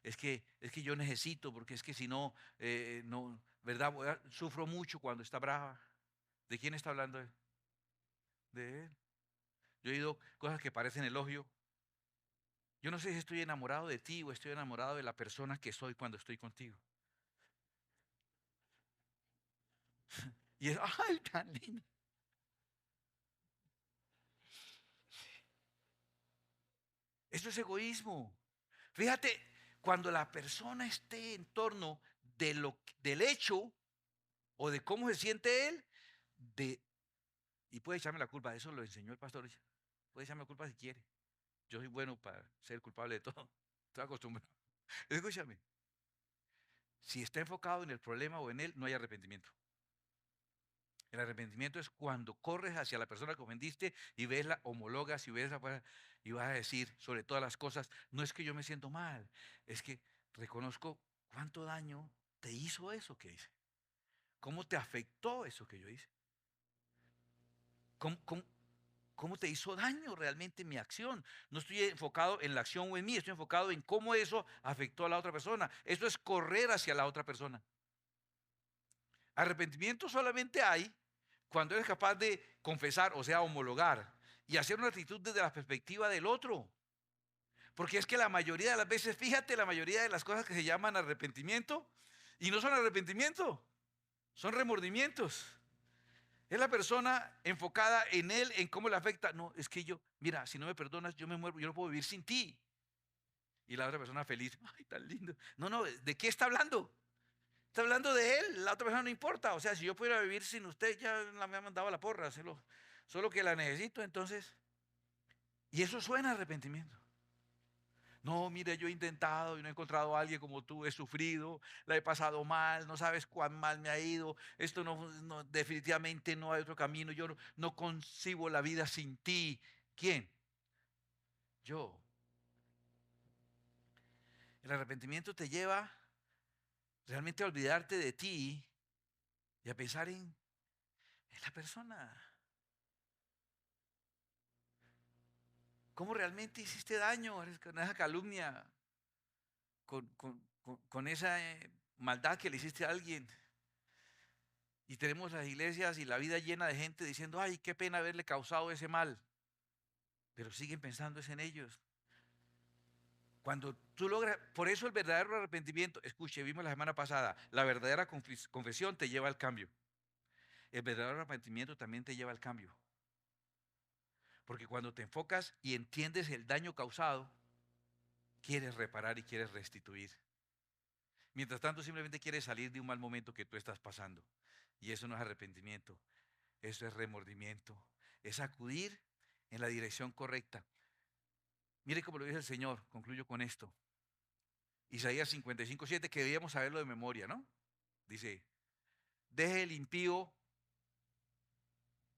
Es que yo necesito, porque es que si no, no, ¿verdad? Sufro mucho cuando está brava. ¿De quién está hablando él? De él. Yo he oído cosas que parecen elogio. Yo no sé si estoy enamorado de ti o estoy enamorado de la persona que soy cuando estoy contigo. Y es, ay, tan lindo. Eso es egoísmo. Fíjate, cuando la persona esté en torno del hecho o de cómo se siente él, de, y puede echarme la culpa, eso lo enseñó el pastor. Puede echarme la culpa si quiere. Yo soy bueno para ser culpable de todo. Estoy acostumbrado. Escúchame, si está enfocado en el problema o en él, no hay arrepentimiento. El arrepentimiento es cuando corres hacia la persona que ofendiste y ves la homologas y ves y vas a decir sobre todas las cosas, no es que yo me siento mal, es que reconozco cuánto daño te hizo eso que hice. ¿Cómo te afectó eso que yo hice? ¿Cómo te hizo daño realmente mi acción? No estoy enfocado en la acción o en mí, estoy enfocado en cómo eso afectó a la otra persona. Eso es correr hacia la otra persona. Arrepentimiento solamente hay cuando eres capaz de confesar, o sea, homologar, y hacer una actitud desde la perspectiva del otro. Porque es que la mayoría de las veces, fíjate, la mayoría de las cosas que se llaman arrepentimiento, y no son arrepentimiento, son remordimientos. Es la persona enfocada en él, en cómo le afecta. No, es que yo, mira, si no me perdonas, yo me muero, yo no puedo vivir sin ti. Y la otra persona feliz, ay, tan lindo. No, no, ¿de qué está hablando? Está hablando de él, la otra persona no importa. O sea, si yo pudiera vivir sin usted, ya me ha mandado a la porra, solo que la necesito, entonces. Y eso suena a arrepentimiento. No, mire, yo he intentado y no he encontrado a alguien como tú, he sufrido, la he pasado mal, no sabes cuán mal me ha ido, esto definitivamente no hay otro camino, yo no concibo la vida sin ti. ¿Quién? Yo. El arrepentimiento te lleva realmente a olvidarte de ti y a pensar en la persona. ¿Cómo realmente hiciste daño con esa calumnia, con esa maldad que le hiciste a alguien? Y tenemos las iglesias y la vida llena de gente diciendo, ay, qué pena haberle causado ese mal. Pero siguen pensando en ellos. Cuando tú logras, por eso el verdadero arrepentimiento, escuche, vimos la semana pasada, la verdadera confesión te lleva al cambio. El verdadero arrepentimiento también te lleva al cambio. Porque cuando te enfocas y entiendes el daño causado, quieres reparar y quieres restituir. Mientras tanto, simplemente quieres salir de un mal momento que tú estás pasando. Y eso no es arrepentimiento, eso es remordimiento, es acudir en la dirección correcta. Mire cómo lo dice el Señor, concluyo con esto. Isaías 55:7, que debíamos saberlo de memoria, ¿no? Dice, deje el impío,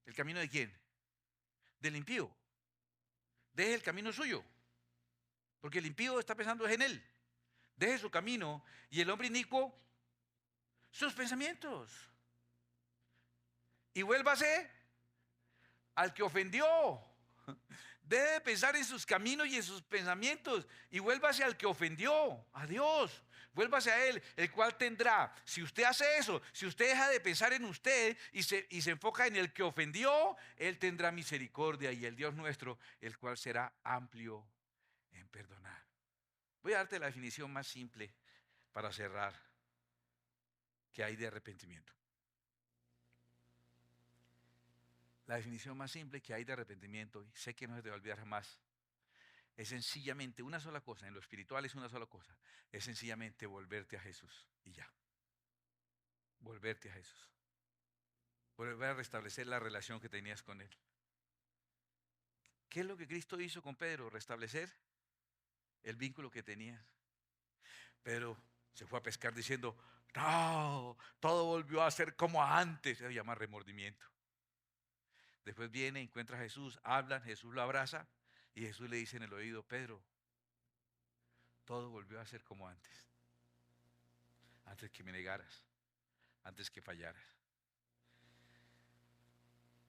¿el camino de quién? Del impío. Deje el camino suyo, porque el impío está pensando en él. Deje su camino y el hombre inicuo sus pensamientos. Y vuélvase al que ofendió. Debe pensar en sus caminos y en sus pensamientos y vuélvase al que ofendió, a Dios. Vuélvase a Él, el cual tendrá. Si usted hace eso, si usted deja de pensar en usted y se enfoca en el que ofendió, Él tendrá misericordia y el Dios nuestro, el cual será amplio en perdonar. Voy a darte la definición más simple para cerrar que hay de arrepentimiento. La definición más simple que hay de arrepentimiento, y sé que no se te va a olvidar jamás, es sencillamente una sola cosa, en lo espiritual es una sola cosa, es sencillamente volverte a Jesús y ya, volverte a Jesús, volver a restablecer la relación que tenías con Él. ¿Qué es lo que Cristo hizo con Pedro? Restablecer el vínculo que tenías. Pedro se fue a pescar diciendo, no, todo volvió a ser como antes, se llama remordimiento. Después viene, encuentra a Jesús, hablan, Jesús lo abraza y Jesús le dice en el oído, Pedro, todo volvió a ser como antes que me negaras, antes que fallaras.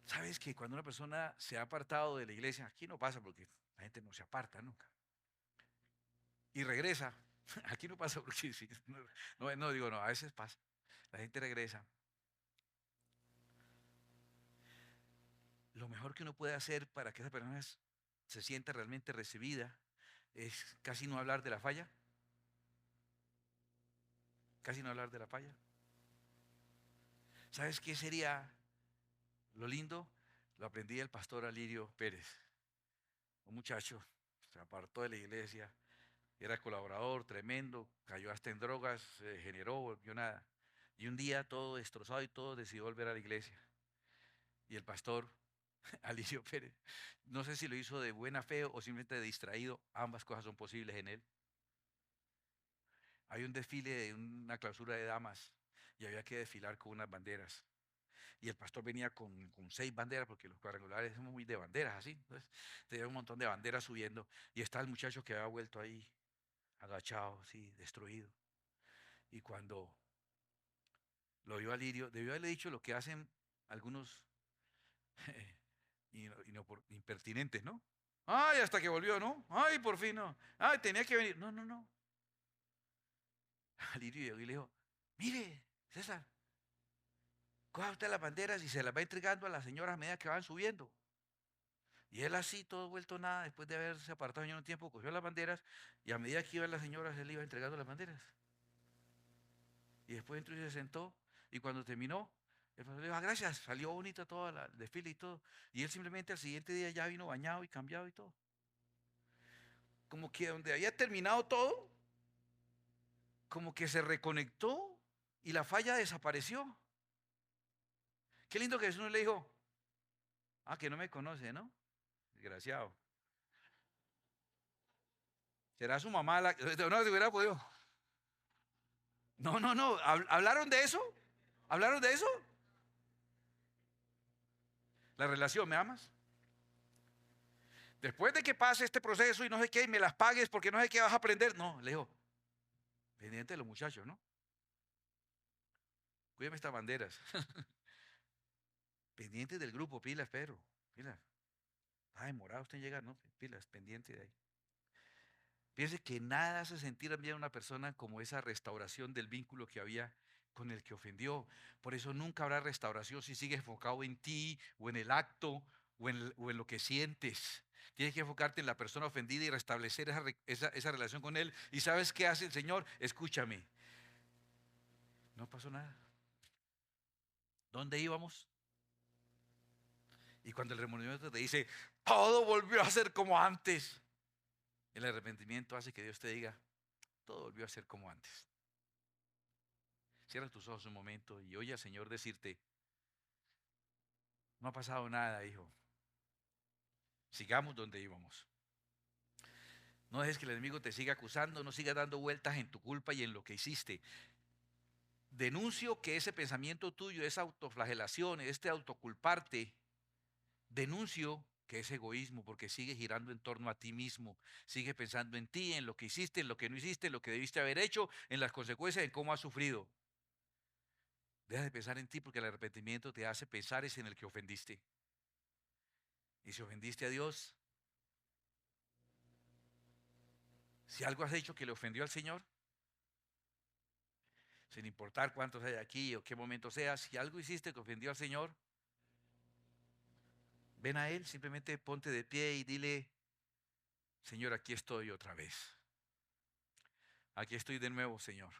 ¿Sabes que cuando una persona se ha apartado de la iglesia, aquí no pasa porque la gente no se aparta nunca, y regresa, aquí no pasa porque sí, no digo no, a veces pasa, la gente regresa. Lo mejor que uno puede hacer para que esa persona se sienta realmente recibida es casi no hablar de la falla, casi no hablar de la falla. ¿Sabes qué sería lo lindo? Lo aprendí del pastor Alirio Pérez, un muchacho, se apartó de la iglesia, era colaborador tremendo, cayó hasta en drogas, se degeneró, volvió nada. Y un día todo destrozado y todo decidió volver a la iglesia. Y el pastor Alirio Pérez, no sé si lo hizo de buena fe o simplemente de distraído, ambas cosas son posibles en él. Hay un desfile de una clausura de damas y había que desfilar con unas banderas. y el pastor venía con 6 banderas, porque los cuadrangulares son muy de banderas, así. Entonces, tenía un montón de banderas subiendo, y está el muchacho que había vuelto ahí, agachado, así, destruido. Y cuando lo vio a Lirio, debió haberle dicho lo que hacen algunos impertinentes, ¿no? Ay, hasta que volvió, ¿no? Ay, por fin, no. Ay, tenía que venir. No, no, no. A Lirio llegó y le dijo, mire, César, coja usted las banderas y se las va entregando a las señoras a medida que van subiendo. Y él así, todo vuelto nada, después de haberse apartado ya un tiempo, cogió las banderas y a medida que iban las señoras, él iba entregando las banderas. Y después entró y se sentó, y cuando terminó, el pastor le dijo, gracias, salió bonita toda el desfile y todo. Y él simplemente al siguiente día ya vino bañado y cambiado y todo. Como que donde había terminado todo, como que se reconectó y la falla desapareció. Qué lindo que Jesús le dijo, que no me conoce, ¿no? Desgraciado. ¿Será su mamá la que no se hubiera podido? No, no, no. ¿Hablaron de eso? ¿Hablaron de eso? La relación, ¿me amas? Después de que pase este proceso y no sé qué, y me las pagues porque no sé qué vas a aprender. No, le dijo, pendiente de los muchachos, ¿no? Cuídame estas banderas. Pendiente del grupo, pilas, Pedro. Pilas. Está demorado usted en llegar, ¿no? Pilas, pendiente de ahí. Piense que nada hace sentir bien a una persona como esa restauración del vínculo que había con el que ofendió. Por eso nunca habrá restauración si sigues enfocado en ti o en el acto o en lo que sientes. Tienes que enfocarte en la persona ofendida y restablecer esa relación con él. ¿Y sabes qué hace el Señor? Escúchame. No pasó nada. ¿Dónde íbamos? Y cuando el remordimiento te dice, todo volvió a ser como antes. El arrepentimiento hace que Dios te diga, todo volvió a ser como antes. Cierra tus ojos un momento y oye al Señor decirte, no ha pasado nada, hijo. Sigamos donde íbamos. No dejes que el enemigo te siga acusando, no siga dando vueltas en tu culpa y en lo que hiciste. Denuncio que ese pensamiento tuyo, esa autoflagelación, este autoculparte, denuncio que es egoísmo porque sigue girando en torno a ti mismo, sigue pensando en ti, en lo que hiciste, en lo que no hiciste, en lo que debiste haber hecho, en las consecuencias, en cómo has sufrido. Deja de pensar en ti porque el arrepentimiento te hace pensar es en el que ofendiste. Y si ofendiste a Dios, si algo has hecho que le ofendió al Señor, sin importar cuántos hay aquí o qué momento sea, si algo hiciste que ofendió al Señor, ven a Él, simplemente ponte de pie y dile, Señor, aquí estoy otra vez. Aquí estoy de nuevo, Señor.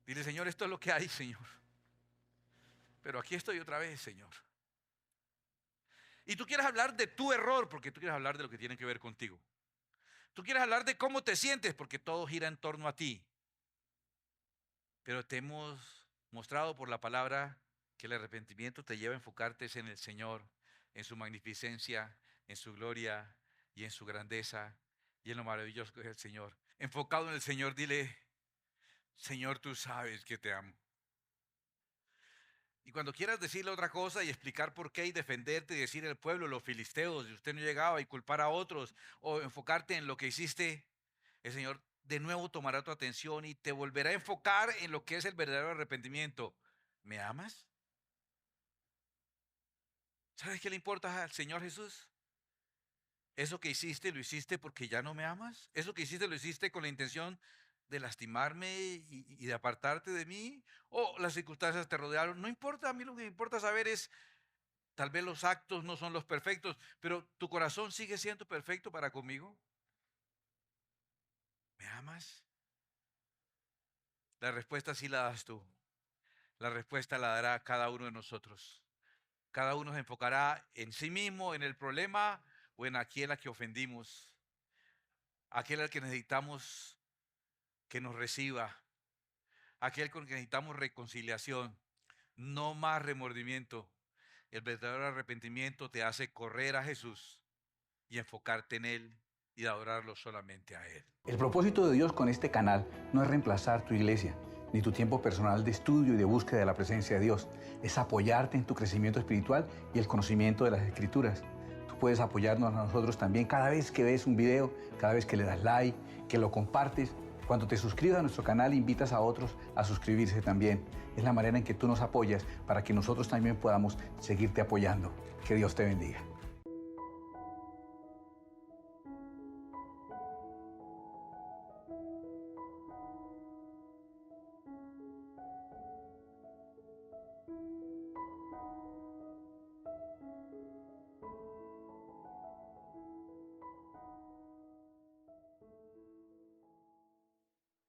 Dile, Señor, esto es lo que hay, Señor. Pero aquí estoy otra vez, Señor. Y tú quieres hablar de tu error porque tú quieres hablar de lo que tiene que ver contigo. Tú quieres hablar de cómo te sientes porque todo gira en torno a ti. Pero te hemos mostrado por la palabra que el arrepentimiento te lleva a enfocarte en el Señor, en su magnificencia, en su gloria y en su grandeza y en lo maravilloso que es el Señor. Enfocado en el Señor, dile, Señor, tú sabes que te amo. Y cuando quieras decirle otra cosa y explicar por qué y defenderte y decir el pueblo, los filisteos, y usted no llegaba y culpar a otros o enfocarte en lo que hiciste, el Señor de nuevo tomará tu atención y te volverá a enfocar en lo que es el verdadero arrepentimiento. ¿Me amas? ¿Sabes qué le importa al Señor Jesús? Eso que hiciste, lo hiciste porque ya no me amas. Eso que hiciste, lo hiciste con la intención de lastimarme y de apartarte de mí. O las circunstancias te rodearon. No importa, a mí lo que me importa saber es, tal vez los actos no son los perfectos, pero tu corazón sigue siendo perfecto para conmigo. ¿Me amas? La respuesta sí la das tú. La respuesta la dará cada uno de nosotros. Cada uno se enfocará en sí mismo, en el problema o en aquel a que ofendimos, aquel al que necesitamos que nos reciba, aquel con que necesitamos reconciliación, no más remordimiento. El verdadero arrepentimiento te hace correr a Jesús y enfocarte en Él y adorarlo solamente a Él. El propósito de Dios con este canal no es reemplazar tu iglesia, ni tu tiempo personal de estudio y de búsqueda de la presencia de Dios. Es apoyarte en tu crecimiento espiritual y el conocimiento de las Escrituras. Tú puedes apoyarnos a nosotros también cada vez que ves un video, cada vez que le das like, que lo compartes. Cuando te suscribas a nuestro canal, invitas a otros a suscribirse también. Es la manera en que tú nos apoyas para que nosotros también podamos seguirte apoyando. Que Dios te bendiga.